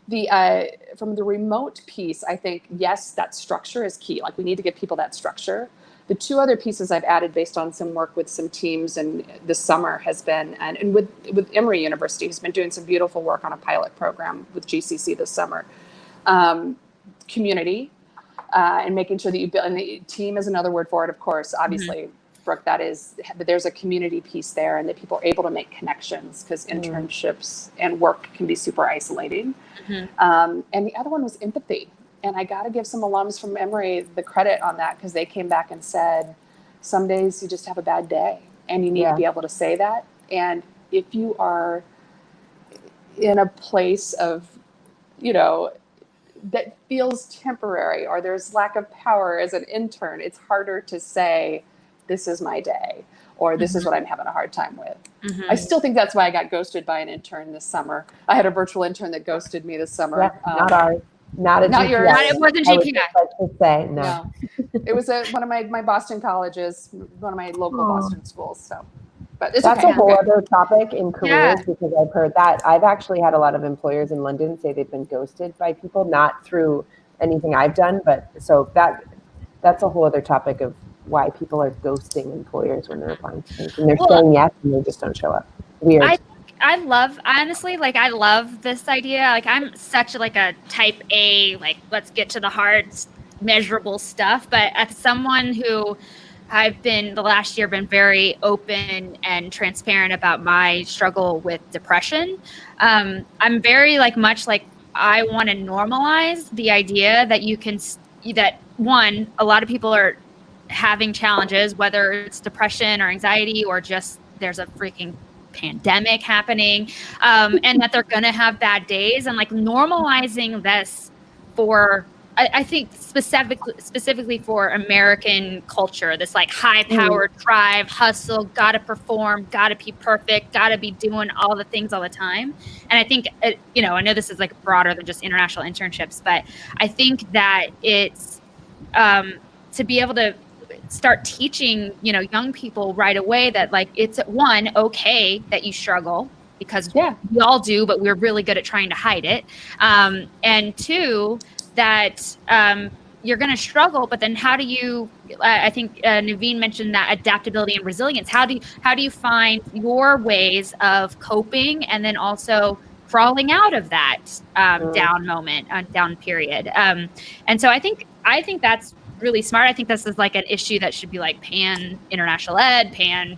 the remote piece, I think, yes, that structure is key. Like we need to give people that structure. The two other pieces I've added based on some work with some teams and this summer has been, and with Emory University, who's been doing some beautiful work on a pilot program with GCC this summer, community, and making sure that you build, and the team is another word for it, of course, obviously, Brooke, that there's a community piece there and that people are able to make connections because internships and work can be super isolating. And the other one was empathy. And I got to give some alums from Emory the credit on that because they came back and said, some days you just have a bad day and you need to be able to say that. And if you are in a place of, that feels temporary or there's lack of power as an intern, it's harder to say, this is my day or this is what I'm having a hard time with. I still think that's why I got ghosted by an intern this summer. I had a virtual intern that ghosted me this summer. Not ours. Not yours. It wasn't GPI. Like to say no. It was one of my Boston colleges, one of my local Boston schools. So, but it's that's a whole other topic in careers because I've heard that. I've actually had a lot of employers in London say they've been ghosted by people, not through anything I've done, but so that's a whole other topic of why people are ghosting employers when they're applying to things and they're Well, saying yes and they just don't show up. Weird. I love, honestly, like I love this idea. Like I'm such like a type A, like let's get to the hard, measurable stuff. But as someone who I've been the last year been very open and transparent about my struggle with depression. I'm very like much like I want to normalize the idea that you can that one, a lot of people are having challenges, whether it's depression or anxiety or just there's a freaking pandemic happening, and that they're going to have bad days, and like normalizing this for I think specifically for American culture, this like high powered drive, hustle, gotta perform, gotta be perfect, gotta be doing all the things all the time. And I think, I know this is like broader than just international internships, but I think that it's to be able to start teaching, young people right away that like, it's one, okay that you struggle, because we all do, but we're really good at trying to hide it. And two, that you're going to struggle, but then how do you, I think Naveen mentioned that adaptability and resilience. How do you find your ways of coping and then also crawling out of that down moment, down period. And so I think that's really smart. I think this is like an issue that should be like pan international ed, pan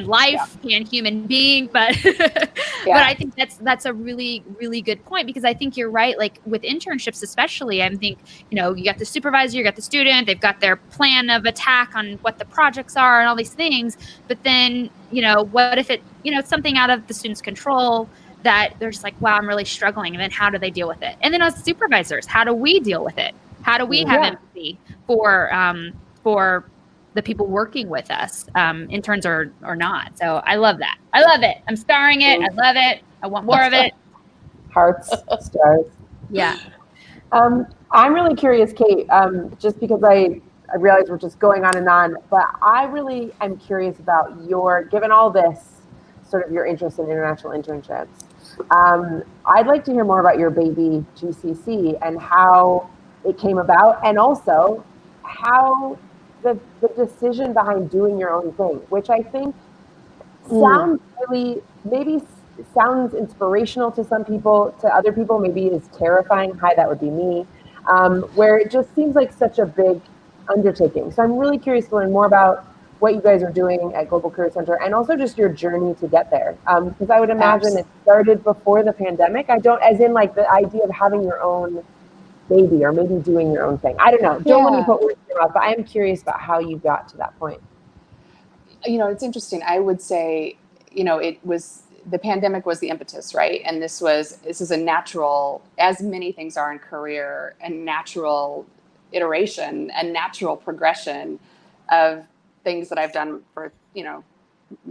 life, pan human being. But but I think that's a really, really good point, because I think you're right. Like with internships, especially, I think, you got the supervisor, you got the student, they've got their plan of attack on what the projects are and all these things. But then, what if it's something out of the student's control that they're just like, wow, I'm really struggling. And then how do they deal with it? And then as supervisors, how do we deal with it? How do we have empathy for the people working with us, interns or not? So I love that. I love it. I'm starring it. I love it. I want more of it. Hearts, stars. Yeah. I'm really curious, Kate, just because I realize we're just going on and on, but I really am curious about given all this, sort of your interest in international internships. I'd like to hear more about your baby GCC and how it came about, and also how the decision behind doing your own thing, which I think sounds really, maybe sounds inspirational to some people, to other people maybe is terrifying. Hi, that would be me. Where it just seems like such a big undertaking. So I'm really curious to learn more about what you guys are doing at Global Career Center, and also just your journey to get there. Because I would imagine it started before the pandemic. As in like the idea of having your own baby or maybe doing your own thing. I don't know. Don't let me put words in your mouth, but I am curious about how you got to that point. It's interesting. I would say, the pandemic was the impetus, right? And this is a natural, as many things are in career, a natural iteration, a natural progression of things that I've done for,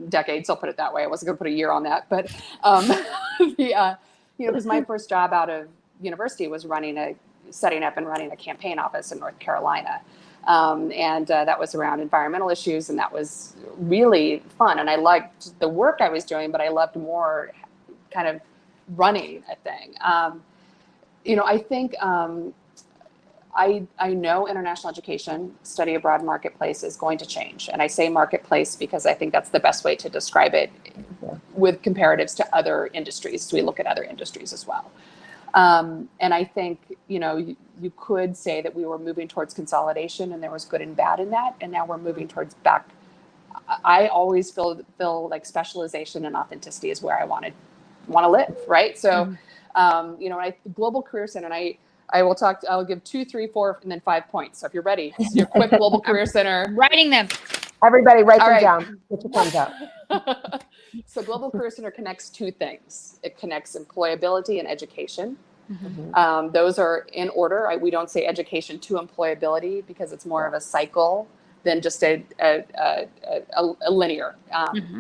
decades. I'll put it that way. I wasn't going to put a year on that, but, because my first job out of university was setting up and running a campaign office in North Carolina. And that was around environmental issues, and that was really fun. And I liked the work I was doing, but I loved more kind of running a thing. I think I know international education, study abroad marketplace is going to change. And I say marketplace because I think that's the best way to describe it with comparatives to other industries. So we look at other industries as well. And I think, you could say that we were moving towards consolidation, and there was good and bad in that. And now we're moving towards back. I always feel like specialization and authenticity is where I want to live. Right. So, Global Career Center, and I'll give 2, 3, 4, and then 5 points. So if you're ready, this is your quick Global Career Center. Writing them. Everybody write them down. Get your pens out. So Global Career Center connects 2 things. It connects employability and education. Mm-hmm. Those are in order. We don't say education to employability because it's more of a cycle than just a linear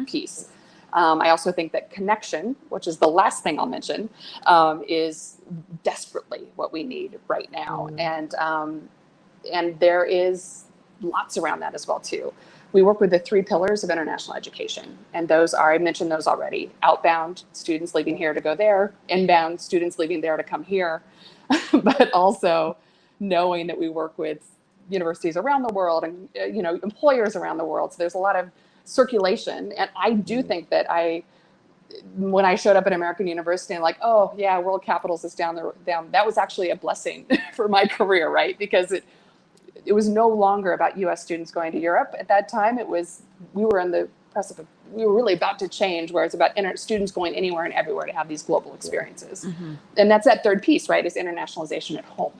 piece. I also think that connection, which is the last thing I'll mention, is desperately what we need right now. And there is lots around that as well too. We work with the 3 pillars of international education. And those are, I mentioned those already: outbound, students leaving here to go there; inbound, students leaving there to come here. But also knowing that we work with universities around the world and, employers around the world. So there's a lot of circulation. And I do think that when I showed up at American University and like, oh yeah, World Capitals is down, that was actually a blessing for my career, right? Because it was no longer about US students going to Europe at that time. We were in the precipice. We were really about to change where it's about students going anywhere and everywhere to have these global experiences. Mm-hmm. And that's that third piece, right? Is internationalization at home,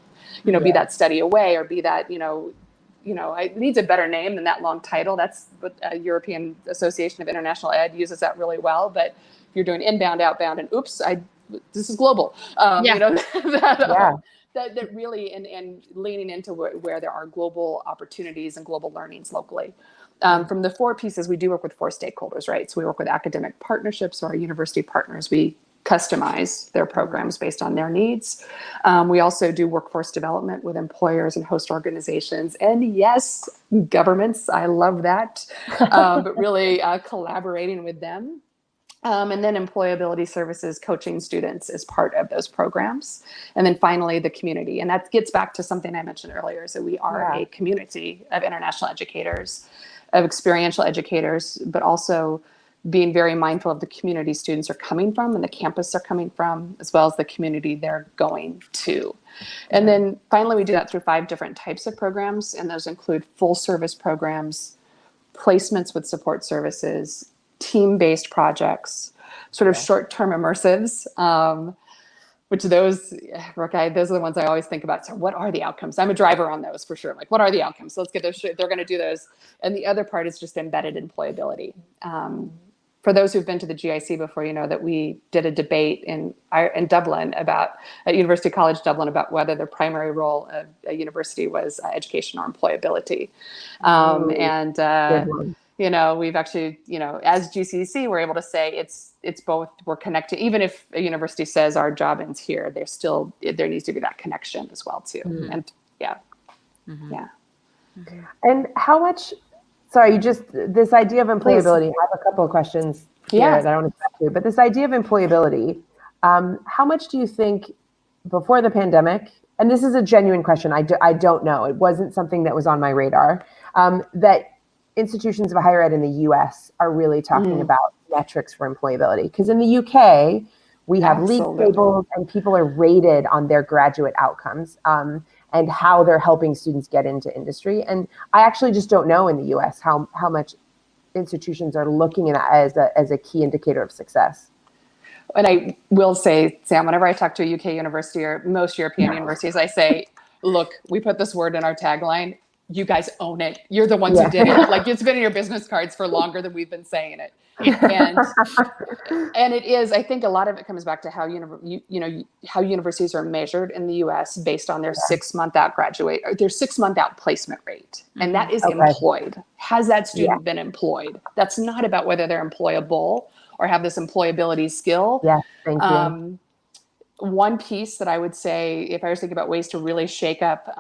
be that study away or be that, it needs a better name than that long title. That's what European Association of International Ed uses that really well. But if you're doing inbound, outbound, and this is global. That really, and leaning into where there are global opportunities and global learnings locally. From the four pieces, we do work with four stakeholders, right? So we work with academic partnerships, so our university partners, we customize their programs based on their needs. We also do workforce development with employers and host organizations. And yes, governments, I love that, but really collaborating with them. And then employability services, coaching students is part of those programs. And then finally, the community. And that gets back to something I mentioned earlier. So we are a community of international educators, of experiential educators, but also being very mindful of the community students are coming from and the campus they're coming from, as well as the community they're going to. And then finally, we do that through 5 different types of programs. And those include full service programs, placements with support services, team-based projects, sort of short-term immersives, which those are the ones I always think about. So what are the outcomes? I'm a driver on those for sure. I'm like, what are the outcomes? So let's get those. They're going to do those. And the other part is just embedded employability. For those who've been to the GIC before, you know that we did a debate in Dublin at University College Dublin about whether the primary role of a university was education or employability. We've actually, as GCC, we're able to say it's both. We're connected. Even if a university says our job ends here, there needs to be that connection as well too. Mm-hmm. And Mm-hmm. And how much? Sorry, this idea of employability. Please. I have a couple of questions here that I want to get to. But this idea of employability, how much do you think before the pandemic? And this is a genuine question. I don't know. It wasn't something that was on my radar. That institutions of higher ed in the US are really talking about metrics for employability. Because in the UK, we have league tables and people are rated on their graduate outcomes and how they're helping students get into industry. And I actually just don't know in the US how much institutions are looking at that as a key indicator of success. And I will say, Sam, whenever I talk to a UK university or most European universities, I say, look, we put this word in our tagline. You guys own it. You're the ones who did it. Like, it's been in your business cards for longer than we've been saying it. And it is, I think a lot of it comes back to how how universities are measured in the US based on their 6-month out their 6-month out placement rate. And that is employed. Has that student been employed? That's not about whether they're employable or have this employability skill. Yeah, thank you. One piece that I would say, if I was thinking about ways to really shake up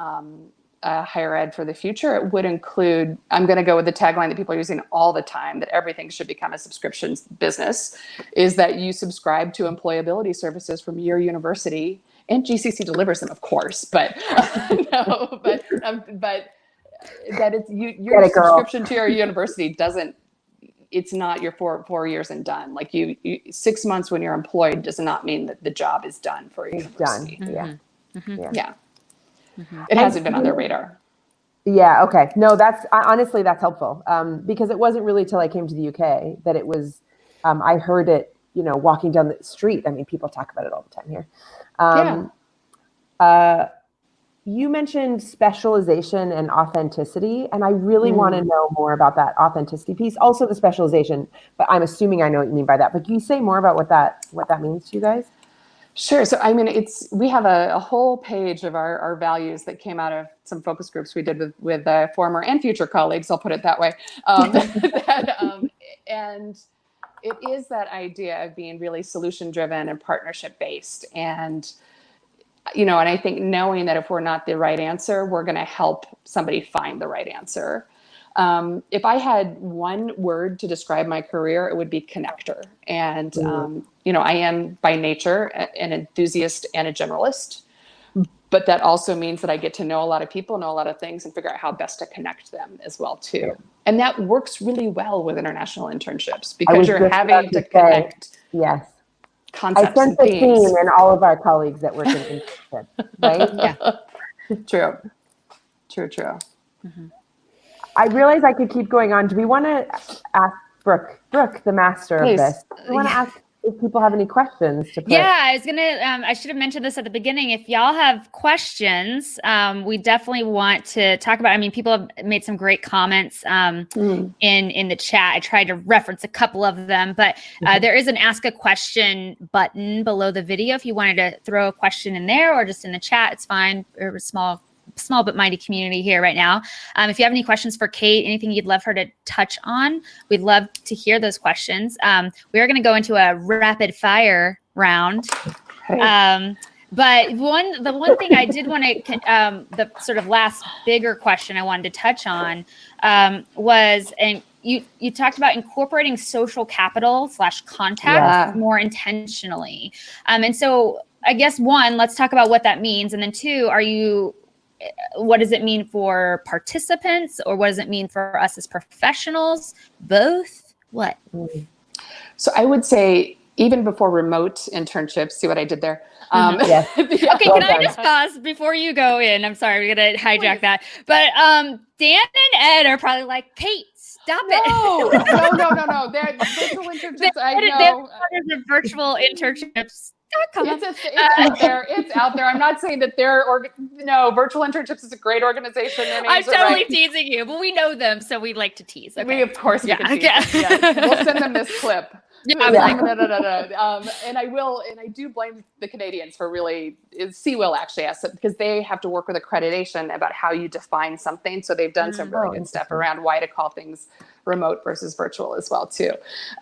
higher ed for the future, it would include, I'm going to go with the tagline that people are using all the time, that everything should become a subscription business, is that you subscribe to employability services from your university, and GCC delivers them, of course, but that it's your subscription to your university it's not your 4 years and done. Like you 6 months when you're employed does not mean that the job is done for your university. Done. Yeah. Mm-hmm. It hasn't been on their radar. Yeah. Okay. No, honestly, that's helpful. Because it wasn't really till I came to the UK that it was, I heard it, walking down the street. I mean, people talk about it all the time here. You mentioned specialization and authenticity, and I really want to know more about that authenticity piece. Also the specialization, but I'm assuming I know what you mean by that. But can you say more about what that means to you guys? Sure. So, I mean, we have a whole page of our values that came out of some focus groups we did with former and future colleagues, I'll put it that way. And it is that idea of being really solution-driven and partnership-based. And, and I think knowing that if we're not the right answer, we're going to help somebody find the right answer. If I had one word to describe my career, it would be connector. And, I am by nature an enthusiast and a generalist, but that also means that I get to know a lot of people, know a lot of things, and figure out how best to connect them as well too. Yeah. And that works really well with international internships I because was you're just having about to say, connect yes. I concepts sense and a themes. theme in all of our colleagues that work in internships, right? Yeah. True. I realize I could keep going on. Do we want to ask Brooke, the master Please. of this? Do we want to ask if people have any questions to put? Yeah, I was gonna. I should have mentioned this at the beginning. If y'all have questions, we definitely want to talk about. I mean, people have made some great comments in the chat. I tried to reference a couple of them, but there is an ask a question button below the video. If you wanted to throw a question in there or just in the chat, it's fine. We're a small but mighty community here right now. If you have any questions for Kate, anything you'd love her to touch on, we'd love to hear those questions. We are going to go into a rapid fire round. Hey. But the one thing I did want to, the sort of last bigger question I wanted to touch on was, and you talked about incorporating social capital / context more intentionally. And so I guess one, let's talk about what that means. And then two, what does it mean for participants, or what does it mean for us as professionals? Both? What? So I would say even before remote internships, see what I did there? Yes. Okay, can I just pause before you go in? I'm sorry, we're going to hijack that. But Dan and Ed are probably like, Kate, stop it. No. They're virtual internships. I know. There's virtual internships. It's out there. I'm not saying that virtual internships is a great organization. I'm totally teasing you, but we know them, so we like to tease. Okay. We, of course, we can tease them. Yes. We'll send them this clip. And I do blame the Canadians for CWIL actually asked it, because they have to work with accreditation about how you define something. So they've done some really good stuff around why to call things remote versus virtual as well too.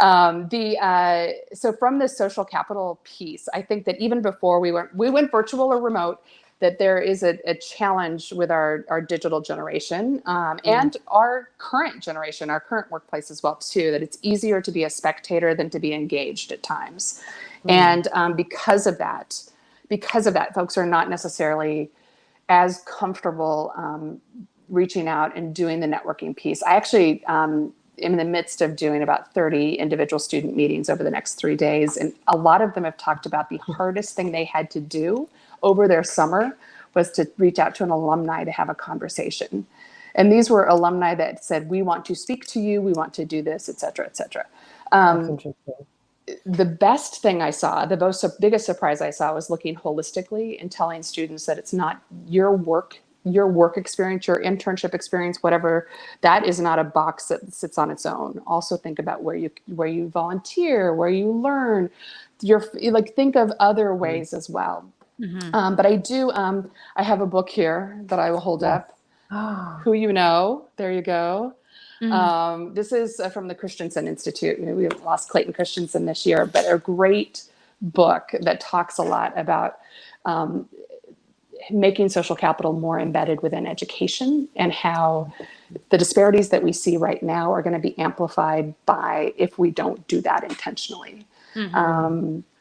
So from the social capital piece, I think that even before we went virtual or remote, that there is a challenge with our digital generation and our current generation, our current workplace as well too, that it's easier to be a spectator than to be engaged at times. And because of that, folks are not necessarily as comfortable reaching out and doing the networking piece. I actually am in the midst of doing about 30 individual student meetings over the next 3 days. And a lot of them have talked about the hardest thing they had to do over their summer was to reach out to an alumni to have a conversation. And these were alumni that said, we want to speak to you, we want to do this, et cetera, et cetera. That's interesting. The best thing I saw, the biggest surprise I saw, was looking holistically and telling students that it's not your work experience, your internship experience, whatever, that is not a box that sits on its own. Also think about where you volunteer, where you learn, think of other ways as well. But I have a book here that I will hold up. Who you know, there you go. This is from the Christensen Institute. We lost Clayton Christensen this year, but a great book that talks a lot about making social capital more embedded within education, and how the disparities that we see right now are going to be amplified if we don't do that intentionally.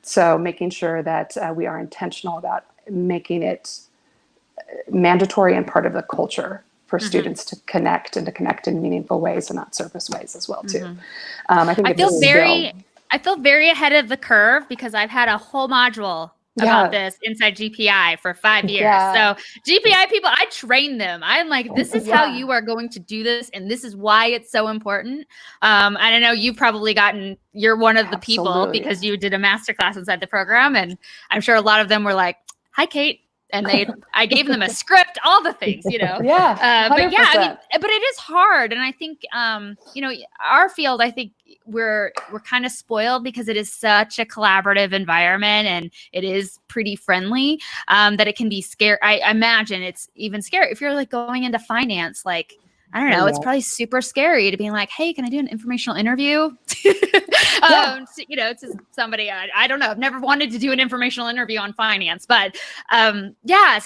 So making sure that we are intentional about making it mandatory and part of the culture for students to connect in meaningful ways and not surface ways as well too. I feel very ahead of the curve, because I've had a whole module about this inside GPI for 5 years. So GPI people, I train them. I'm like, this is how you are going to do this, and this is why it's so important. And I know you've probably you're one of the people, because you did a masterclass inside the program, and I'm sure a lot of them were like, hi, Kate. And I gave them a script, all the things, but it is hard. And I think, our field, I think we're kind of spoiled because it is such a collaborative environment, and it is pretty friendly, that it can be scary. I imagine it's even scary if you're like going into finance, like, I don't know. It's probably super scary to be like, hey, can I do an informational interview? To somebody, I don't know. I've never wanted to do an informational interview on finance, but so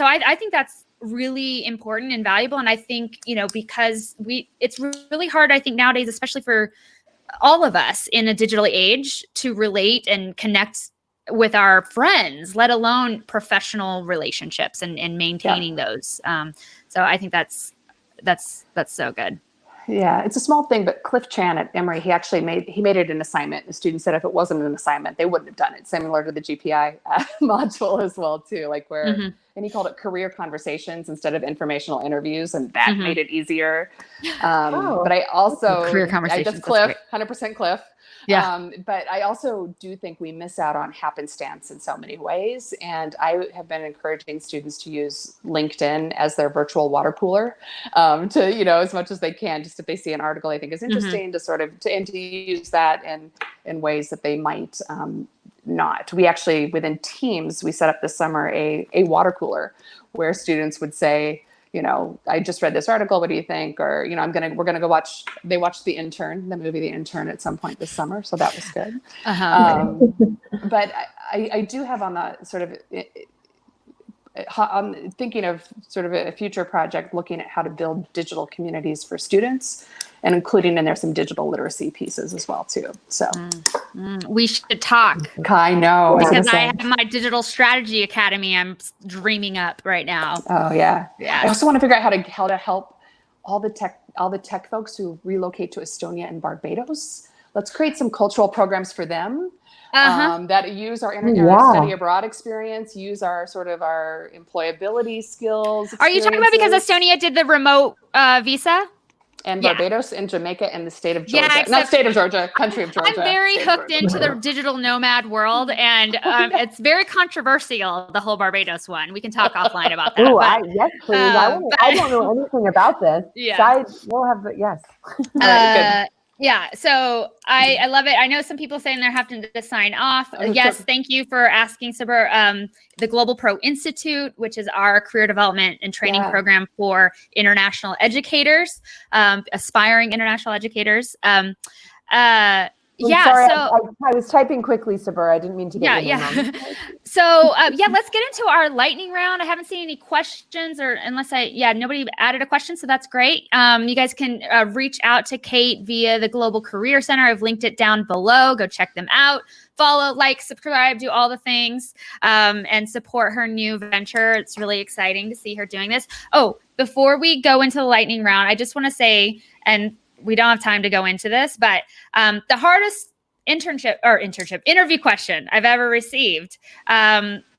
I think that's really important and valuable. And I think, because it's really hard, I think nowadays, especially for all of us in a digital age, to relate and connect with our friends, let alone professional relationships and maintaining those. So I think that's so good. Yeah, it's a small thing, but Cliff Chan at Emory, he actually made it an assignment. The student said if it wasn't an assignment, they wouldn't have done it. Similar to the GPI module as well, too. Like where, and he called it career conversations instead of informational interviews, and that made it easier. But I also, career conversations. That's Cliff, 100% Cliff. Yeah. But I also do think we miss out on happenstance in so many ways. And I have been encouraging students to use LinkedIn as their virtual water cooler, to, you know, as much as they can, just if they see an article I think is interesting, to sort of, to use that in ways that they might not. We actually, within teams, we set up this summer a water cooler where students would say, you know, I just read this article. What do you think? Or, you know, we're going to go watch, they watched the movie The Intern at some point this summer. So that was good. But I do have on the sort of, I'm thinking of sort of a future project looking at how to build digital communities for students, and including in there some digital literacy pieces as well too. So we should talk. I know, because I have my digital strategy academy I'm dreaming up right now. Oh yeah. I also want to figure out how to help all the tech folks who relocate to Estonia and Barbados. Let's create some cultural programs for them. That use our study abroad experience, use our sort of our employability skills. Are you talking about because Estonia did the remote visa? And Barbados and Jamaica and the state of Georgia. Not state of Georgia, country of Georgia. I'm very hooked into the digital nomad world, and it's very controversial, the whole Barbados one. We can talk offline about that. Oh, yes, please. I don't know anything about this. Yeah. We'll have the, yes. Good. Yeah, so I love it. I know some people saying they're having to sign off. Yes, thank you for asking, Sabir. The Global Pro Institute, which is our career development and training program for international educators, aspiring international educators. Sorry, I was typing quickly, Sabir. I didn't mean to get So let's get into our lightning round. I haven't seen any questions, or unless nobody added a question, so that's great. You guys can reach out to Kate via the Global Career Center. I've linked it down below. Go check them out. Follow, like, subscribe, do all the things, and support her new venture. It's really exciting to see her doing this. Oh, before we go into the lightning round, I just want to say, and we don't have time to go into this, but the hardest interview question I've ever received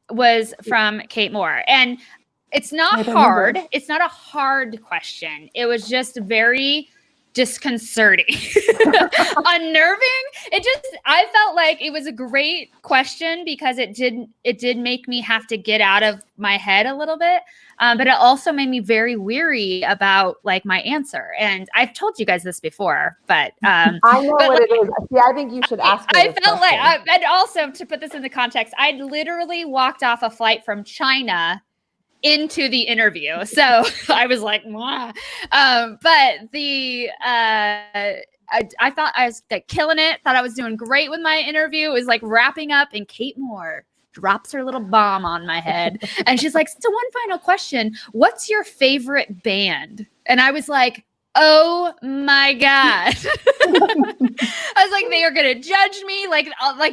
was from Kate Moore. And it's not hard. It's not a hard question. It was just very disconcerting, unnerving. I felt like it was a great question because it did make me have to get out of my head a little bit. But it also made me very weary about like my answer. And I've told you guys this before, but I know what it is. See, I think you should ask. I felt like, and also to put this into context, I literally walked off a flight from China into the interview. So I was like, "Mwah." But I thought I was like killing it. Thought I was doing great with my interview. It was like wrapping up, and Kate Moore drops her little bomb on my head. And she's like, so one final question. What's your favorite band? And I was like, oh my God. I was like, they are going to judge me. Like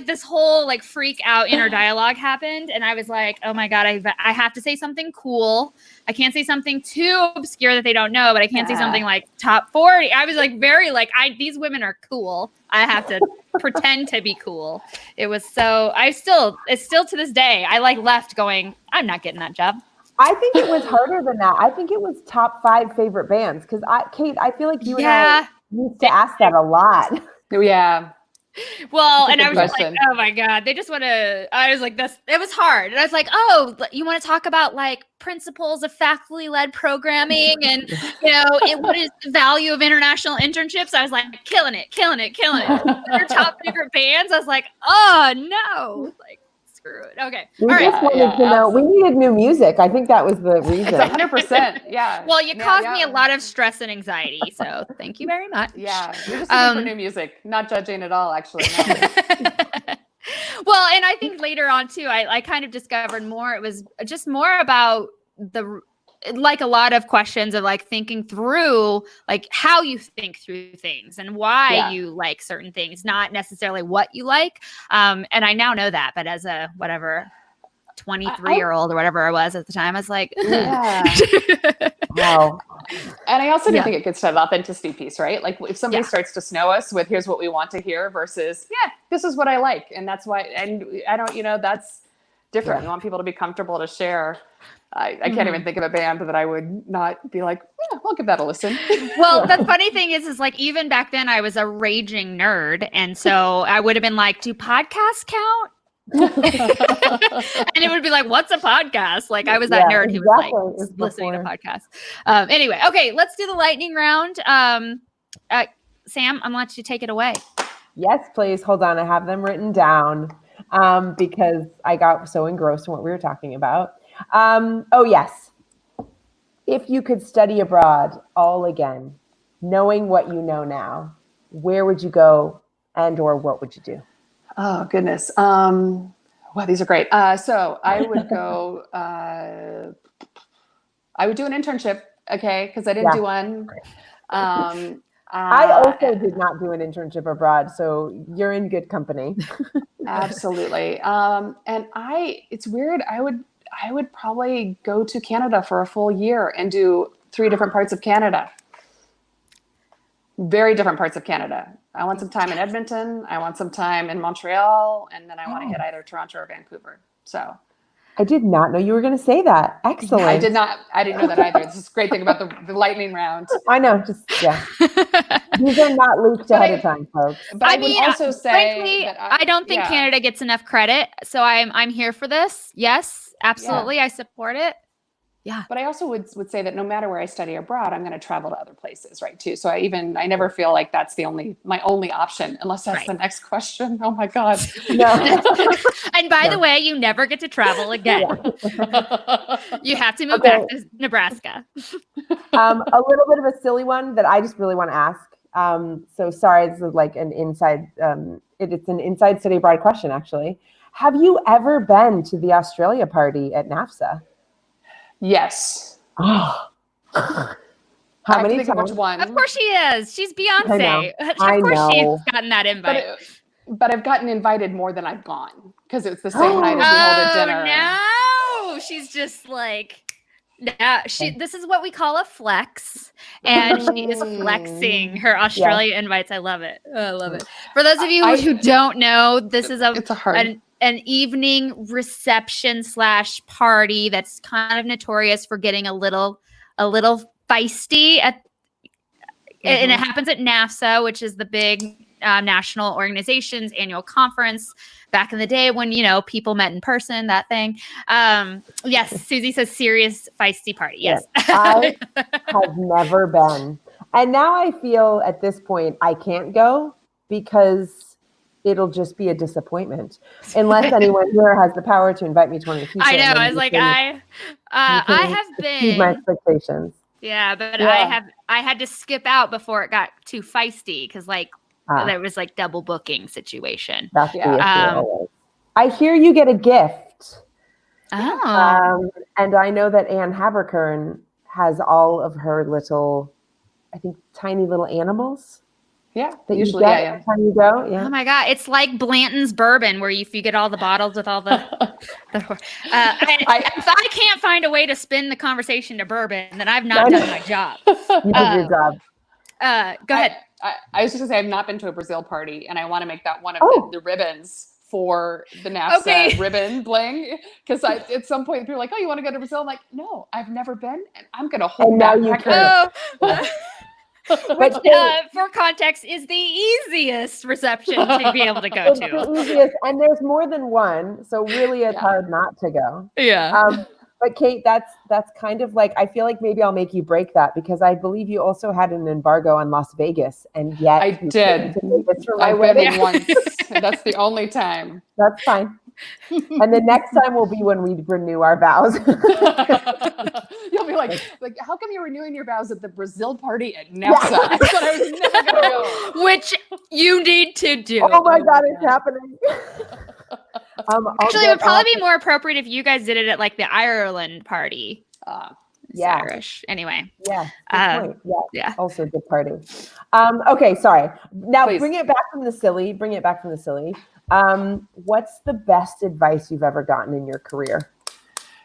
this whole like freak out inner dialogue happened. And I was like, oh my God, I have to say something cool. I can't say something too obscure that they don't know, but I can't say something like top 40. I was like, very like, these women are cool. I have to pretend to be cool. It was so, it's still to this day, I like left going, I'm not getting that job. I think it was harder than that. I think it was top 5 favorite bands. Cause Kate, I feel like you and I used to ask that a lot. Yeah. Well, and I was like, oh my God, they just want to, I was like, it was hard. And I was like, oh, you want to talk about like principles of faculty-led programming and, what is the value of international internships? I was like, killing it. Their top favorite bands. I was like, oh no, like, screw it. Okay. We just wanted to know. We needed new music. I think that was the reason. 100%. Yeah. Well, you caused me a lot of stress and anxiety. So thank you very much. Yeah. You're just looking for new music. Not judging at all, actually. Well, and I think later on too, I kind of discovered more. It was just more about the like a lot of questions of like thinking through like how you think through things and why you like certain things, not necessarily what you like. And I now know that, but as a 23-year-old or whatever I was at the time, I was like, wow. And I also do think it gets to that authenticity piece, right? Like if somebody starts to snow us with here's what we want to hear versus, this is what I like. And that's why, and I don't, that's different. We want people to be comfortable to share. I can't even think of a band that I would not be like, I'll give that a listen. Well, the funny thing is like, even back then I was a raging nerd. And so I would have been like, do podcasts count? And it would be like, what's a podcast? Like I was that nerd who was like listening to podcasts. Anyway, okay, let's do the lightning round. Sam, I'm gonna let you take it away. Yes, please. Hold on. I have them written down because I got so engrossed in what we were talking about. Oh, yes. If you could study abroad all again, knowing what you know now, where would you go and or what would you do? Oh, goodness. Wow, these are great. So I would go, I would do an internship, okay, because I didn't do one. I also did not do an internship abroad, so you're in good company. Absolutely. And it's weird. I would probably go to Canada for a full year and do 3 different parts of Canada. Very different parts of Canada. I want some time in Edmonton. I want some time in Montreal, and then I want to hit either Toronto or Vancouver. So I did not know you were going to say that. Excellent. I didn't know that either. This is a great thing about the lightning round. I know. These are not leaked ahead of time, folks. But I would also say frankly, that I don't think Canada gets enough credit. So I'm here for this. Yes, absolutely. I support it. Yeah. But I also would say that no matter where I study abroad, I'm going to travel to other places, right, too. So I never feel like that's my only option, unless that's the next question. Oh my God. No. And by the way, you never get to travel again. You have to move back to Nebraska. A little bit of a silly one that I just really want to ask. So sorry, this is like an inside, it's an inside study abroad question, actually. Have you ever been to the Australia party at NAFSA? Yes. How many times? Which one? Of course she is. She's Beyonce. Of course she's gotten that invite. But I've gotten invited more than I've gone because it's the same night as we hold a dinner. No, she's just like, this is what we call a flex, and she is flexing her Australia invites. I love it. I love it. For those of you who don't know, this is an evening reception / party that's kind of notorious for getting a little feisty and it happens at NAFSA, which is the big national organization's annual conference back in the day when, people met in person, that thing. Yes. Susie says serious feisty party. Yes. I have never been. And now I feel at this point, I can't go because it'll just be a disappointment unless anyone here has the power to invite me to one of the future. I know. I was like, I have been my expectations. Yeah, but I had to skip out before it got too feisty because there was like double booking situation. That's the issue. I hear you get a gift. Oh. And I know that Anne Haberkern has all of her little, I think, tiny little animals. Yeah, that usually, every time you go. Yeah. Oh my God, it's like Blanton's bourbon, where if you get all the bottles with all the. If I can't find a way to spin the conversation to bourbon, then I've not done my job. You did your job. Go ahead. I was just gonna say I've not been to a Brazil party, and I want to make that one of the ribbons for the NAFSA ribbon bling. Because at some point people are like, "Oh, you want to go to Brazil?" I'm like, "No, I've never been, and I'm gonna hold that record." Which, for context, is the easiest reception to be able to go to. The easiest, and there's more than one, so really it's hard not to go. Yeah. But Kate, that's kind of like, I feel like maybe I'll make you break that because I believe you also had an embargo on Las Vegas, and yet I did. I went once. That's the only time. That's fine. And the next time will be when we renew our vows. You'll be like, how come you're renewing your vows at the Brazil party at NAFSA? That's what I was never going to go. Which you need to do. Oh my God, it's happening. Actually, it would probably be more appropriate if you guys did it at like the Ireland party. It's Irish. Anyway. Yeah. Good point. Yeah. Yeah. Also a good party. Okay. Sorry. Now Please. bring it back from the silly. What's the best advice you've ever gotten in your career?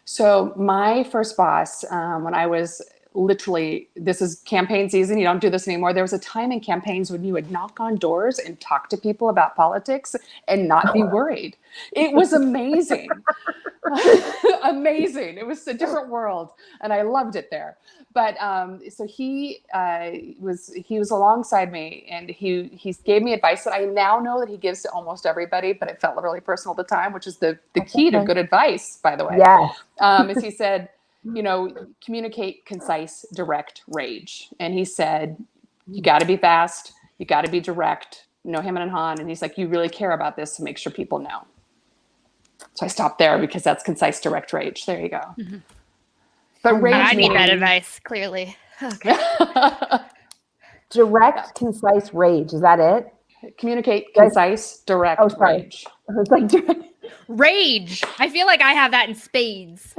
So my first boss, when I was literally, this is campaign season, you don't do this anymore. There was a time in campaigns when you would knock on doors and talk to people about politics and not be worried. It was amazing. Amazing. It was a different world and I loved it there. But so he was alongside me and he gave me advice that I now know that he gives to almost everybody, but it felt really personal at the time, which is the key to good advice, by the way. Yeah. Is he said, communicate concise, direct rage. And he said, you got to be fast. You got to be direct. Him and Han. And he's like, you really care about this, so make sure people know. So I stopped there because that's concise, direct rage. There you go. Mm-hmm. But rage, I need that advice, clearly. Okay. Direct, concise rage. Is that it? Communicate, concise, direct rage. I was like, rage. I feel like I have that in spades.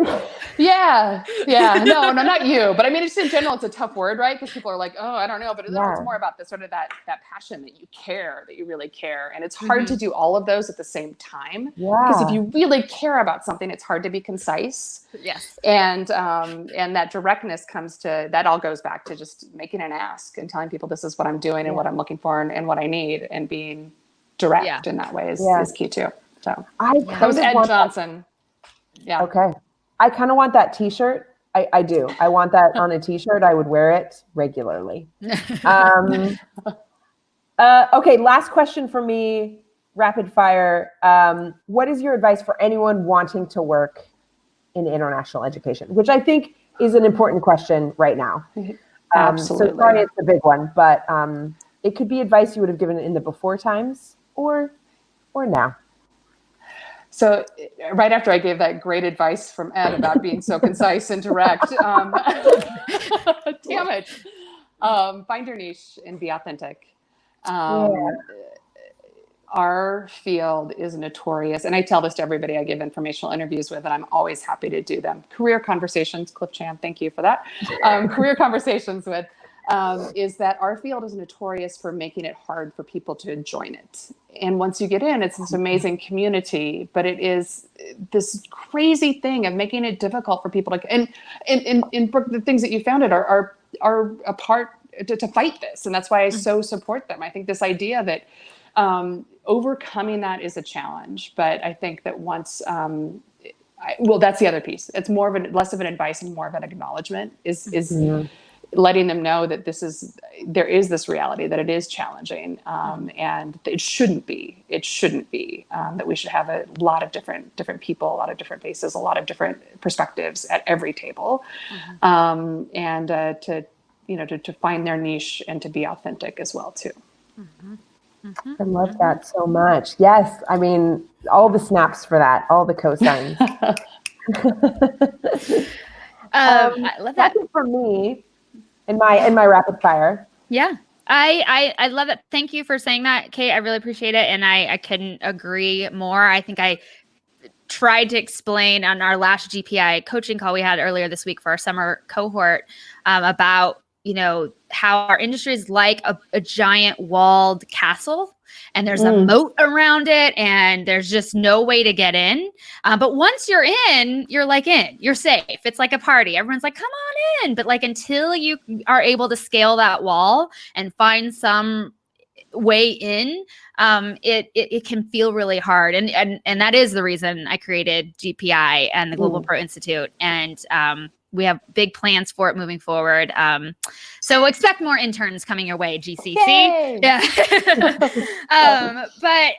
Yeah. No, not you. But I mean, just in general, it's a tough word, right? Because people are like, oh, I don't know. But it's more about the sort of that passion that you care, that you really care. And it's hard to do all of those at the same time. Yeah. Because if you really care about something, it's hard to be concise. Yes. And that directness that all goes back to just making an ask and telling people this is what I'm doing and what I'm looking for and what I need, and being direct in that way is key too. So that was Ed Johnson. Yeah. Okay. I kind of want that t-shirt. I do. I want that on a t-shirt. I would wear it regularly. Okay. Last question for me, rapid fire. What is your advice for anyone wanting to work in international education, which I think is an important question right now? Absolutely. So sorry, it's a big one, but it could be advice you would have given in the before times or now. So right after I gave that great advice from Ed about being so concise and direct, damn it, find your niche and be authentic. Our field is notorious, and I tell this to everybody I give informational interviews with, and I'm always happy to do them. Career conversations, Cliff Chan, thank you for that. Career conversations with, is that our field is notorious for making it hard for people to join it. And once you get in, it's this amazing community, but it is this crazy thing of making it difficult for people to, and the things that you founded are a part to fight this. And that's why I so support them. I think this idea that overcoming that is a challenge, but I think that once, that's the other piece. It's less of an advice and more of an acknowledgement is letting them know that there is this reality that it is challenging, and it shouldn't be, that we should have a lot of different people, a lot of different faces, a lot of different perspectives at every table, and to find their niche and to be authentic as well too. I love that so much. Yes. I mean, all the snaps for that, all the cosigns. I love that. That's it for me in my rapid fire. Yeah. I love it. Thank you for saying that, Kate. I really appreciate it. And I couldn't agree more. I think I tried to explain on our last GPI coaching call we had earlier this week for our summer cohort, about how our industry is like a giant walled castle, and there's a moat around it, and there's just no way to get in. But once you're in, you're safe. It's like a party. Everyone's like, come on in. But until you are able to scale that wall and find some way in, it can feel really hard. And that is the reason I created GPI and the Global Pro Institute. And we have big plans for it moving forward. So expect more interns coming your way, GCC. Yay! Yeah. But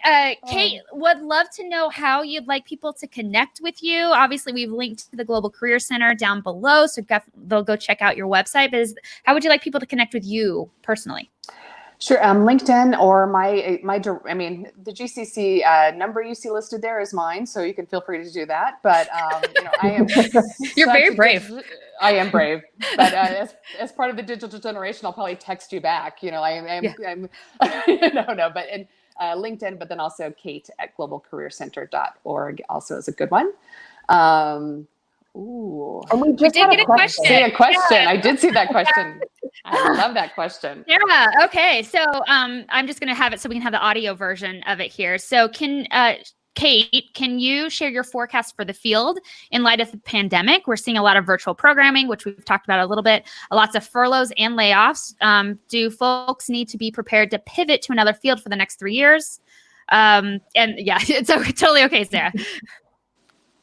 Kate, would love to know how you'd like people to connect with you. Obviously, we've linked to the Global Career Center down below, so they'll go check out your website. But how would you like people to connect with you personally? Sure. LinkedIn or the GCC number you see listed there is mine, so you can feel free to do that. But I am. You're very brave. I am brave, but as part of the digital generation, I'll probably text you back. I'm no, but in LinkedIn, but then also Kate at globalcareercenter.org also is a good one. Ooh. And we just did had get a question. See a question. Yeah. I did see that question. I love that question. Yeah. Okay. So I'm just going to have it so we can have the audio version of it here. So Kate, can you share your forecast for the field in light of the pandemic? We're seeing a lot of virtual programming, which we've talked about a little bit, lots of furloughs and layoffs. Do folks need to be prepared to pivot to another field for the next 3 years? And yeah, it's totally okay, Sarah.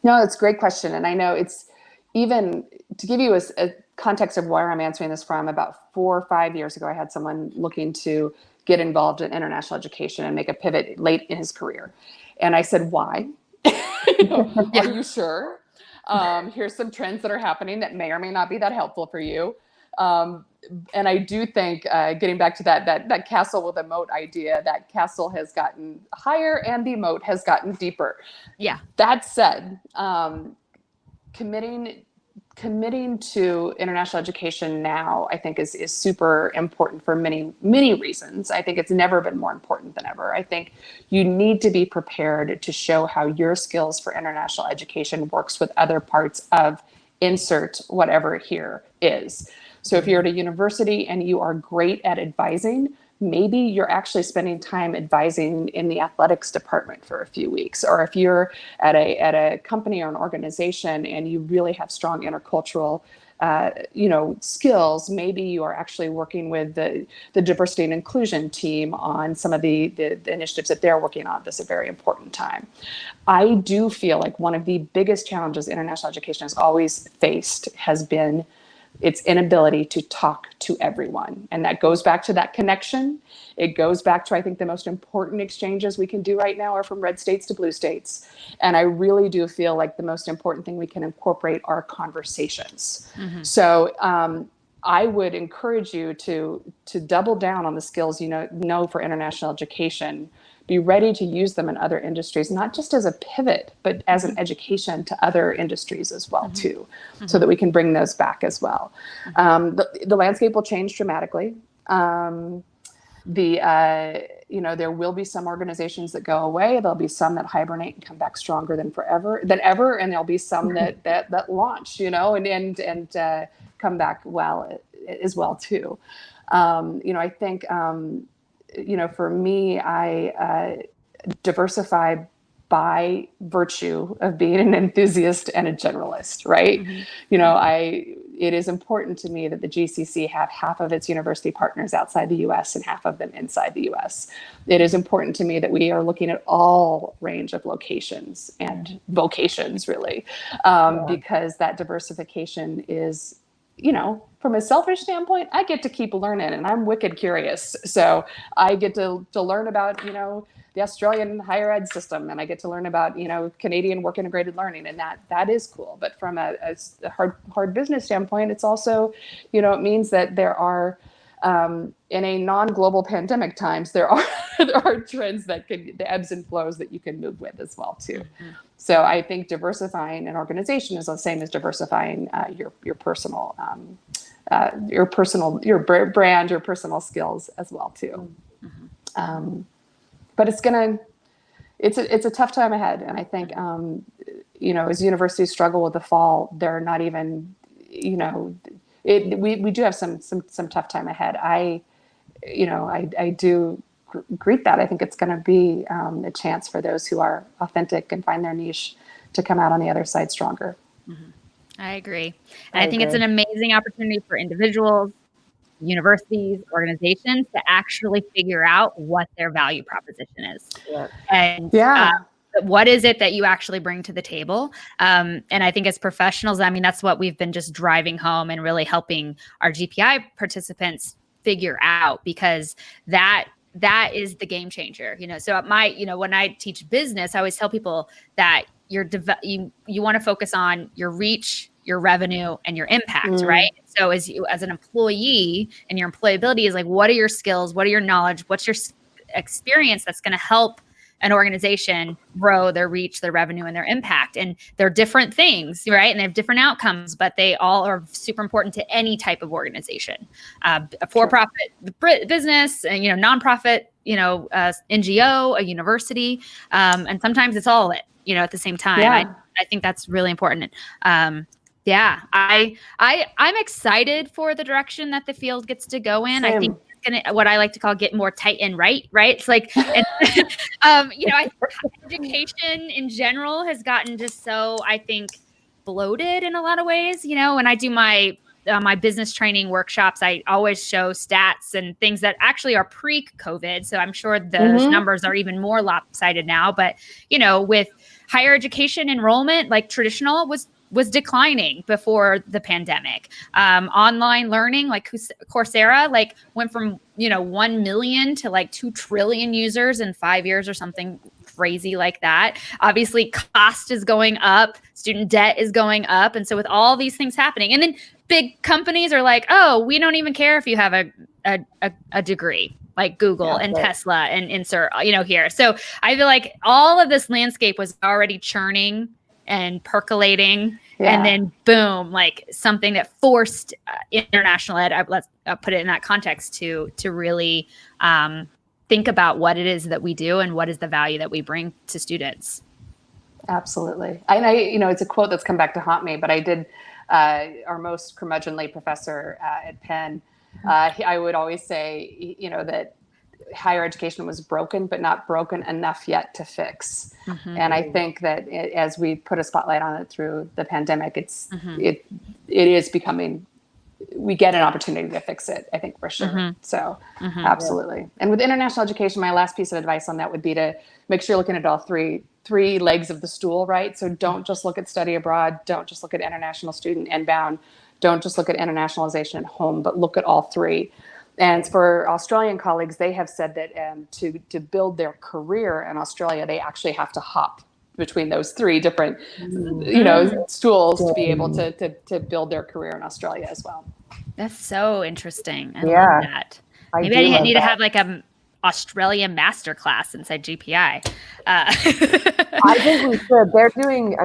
No, it's a great question. And I know it's even to give you a context of where I'm answering this from, about 4 or 5 years ago, I had someone looking to get involved in international education and make a pivot late in his career. And I said, why? Are you sure? Here's some trends that are happening that may or may not be that helpful for you. And I do think, getting back to that castle with a moat idea, that castle has gotten higher and the moat has gotten deeper. Yeah. That said, committing to international education now, I think is super important for many, many reasons. I think it's never been more important than ever. I think you need to be prepared to show how your skills for international education works with other parts of insert whatever here is. So if you're at a university and you are great at advising, maybe you're actually spending time advising in the athletics department for a few weeks. Or if you're at a company or an organization and you really have strong intercultural skills, maybe you are actually working with the diversity and inclusion team on some of the initiatives that they're working on at this very important time. I do feel like one of the biggest challenges international education has always faced has been its inability to talk to everyone. And that goes back to that connection. It goes back to, I think, the most important exchanges we can do right now are from red states to blue states. And I really do feel like the most important thing we can incorporate are conversations. Mm-hmm. So I would encourage you to double down on the skills you know for international education. Be ready to use them in other industries, not just as a pivot, but as an education to other industries as well, too, so that we can bring those back as well. The landscape will change dramatically. There will be some organizations that go away. There'll be some that hibernate and come back stronger than ever, and there'll be some that launch, and come back well as well too. I think. For me, I diversify by virtue of being an enthusiast and a generalist, right? Mm-hmm. It is important to me that the GCC have half of its university partners outside the US and half of them inside the US. It is important to me that we are looking at all range of locations and vocations, really, because that diversification is, from a selfish standpoint, I get to keep learning and I'm wicked curious. So I get to learn about, the Australian higher ed system, and I get to learn about, Canadian work integrated learning, and that is cool. But from a hard business standpoint, it's also, it means that there are, in a non-global pandemic times, there are trends the ebbs and flows that you can move with as well too. Mm-hmm. So I think diversifying an organization is the same as diversifying your personal your brand, your personal skills as well too. Mm-hmm. But it's a tough time ahead, and I think as universities struggle with the fall, they're not even we do have some tough time ahead. I do greet that. I think it's going to be a chance for those who are authentic and find their niche to come out on the other side stronger. Mm-hmm. I agree. And I think it's an amazing opportunity for individuals, universities, organizations to actually figure out what their value proposition is. Yeah. And what is it that you actually bring to the table? And I think as professionals, that's what we've been just driving home and really helping our GPI participants figure out, because that is the game changer. So when I teach business, I always tell people that you want to focus on your reach, your revenue, and your impact, right? So as an employee, and your employability is like, what are your skills? What are your knowledge? What's your experience that's going to help an organization grow their reach, their revenue, and their impact? And they're different things, right? And they have different outcomes, but they all are super important to any type of organization, a for-profit business, and nonprofit, NGO, a university, and sometimes it's all at the same time. Yeah. I think that's really important. Yeah, I'm excited for the direction that the field gets to go in. Same. I think it's gonna, what I like to call, get more tight and right. It's like, and, I think education in general has gotten just so, I think, bloated in a lot of ways. When I do my business training workshops, I always show stats and things that actually are pre-COVID. So I'm sure those numbers are even more lopsided now. But with higher education enrollment, like traditional was declining before the pandemic. Online learning, like Coursera, like went from 1 million to like 2 trillion users in 5 years or something crazy like that. Obviously, cost is going up, student debt is going up, and so with all these things happening, and then big companies are like, oh, we don't even care if you have a degree, like Google and Tesla and insert here. So I feel like all of this landscape was already churning and percolating, and then boom, like something that forced international ed, let's put it in that context, to really think about what it is that we do and what is the value that we bring to students. Absolutely. And it's a quote that's come back to haunt me, but I did, our most curmudgeonly professor at Penn, I would always say, that higher education was broken, but not broken enough yet to fix. And I think that as we put a spotlight on it through the pandemic, it is becoming, we get an opportunity to fix it, I think, for sure. So absolutely. And with international education, my last piece of advice on that would be to make sure you're looking at all three legs of the stool, right? So don't just look at study abroad. Don't just look at international student inbound. Don't just look at internationalization at home, but look at all three. And for Australian colleagues, they have said that to build their career in Australia, they actually have to hop between those three different, stools to be able to build their career in Australia as well. That's so interesting. I love that. Maybe I need to have like a Australia masterclass inside GPI. I think we should. They're doing,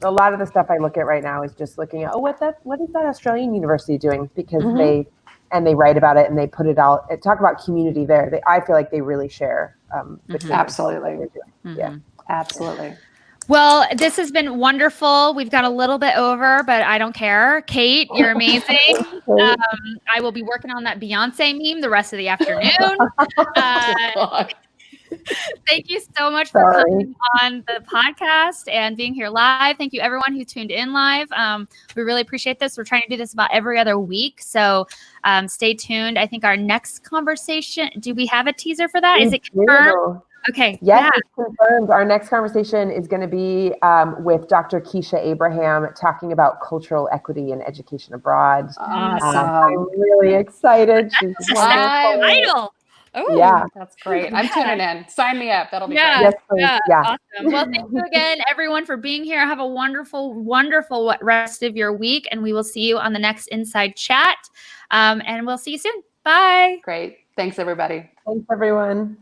a lot of the stuff I look at right now is just looking at, what is that Australian university doing? Because they write about it and they put it out. Talk about community there. I feel like they really share. Absolutely. Yeah, absolutely. Well, this has been wonderful. We've got a little bit over, but I don't care. Kate, you're amazing. I will be working on that Beyonce meme the rest of the afternoon. Thank you so much for coming on the podcast and being here live. Thank you, everyone who tuned in live. We really appreciate this. We're trying to do this about every other week, so stay tuned. I think our next conversation, do we have a teaser for that? Is it confirmed? Okay. Yes, it's confirmed. Our next conversation is going to be with Dr. Keisha Abraham talking about cultural equity in education abroad. Awesome. I'm really excited. She's idol. Oh, yeah, that's great. I'm tuning in. Sign me up. That'll be great. Yes, please. Yeah. Awesome. Well, thank you again, everyone, for being here. Have a wonderful, wonderful rest of your week, and we will see you on the next Inside Chat. And we'll see you soon. Bye. Great. Thanks, everybody. Thanks, everyone.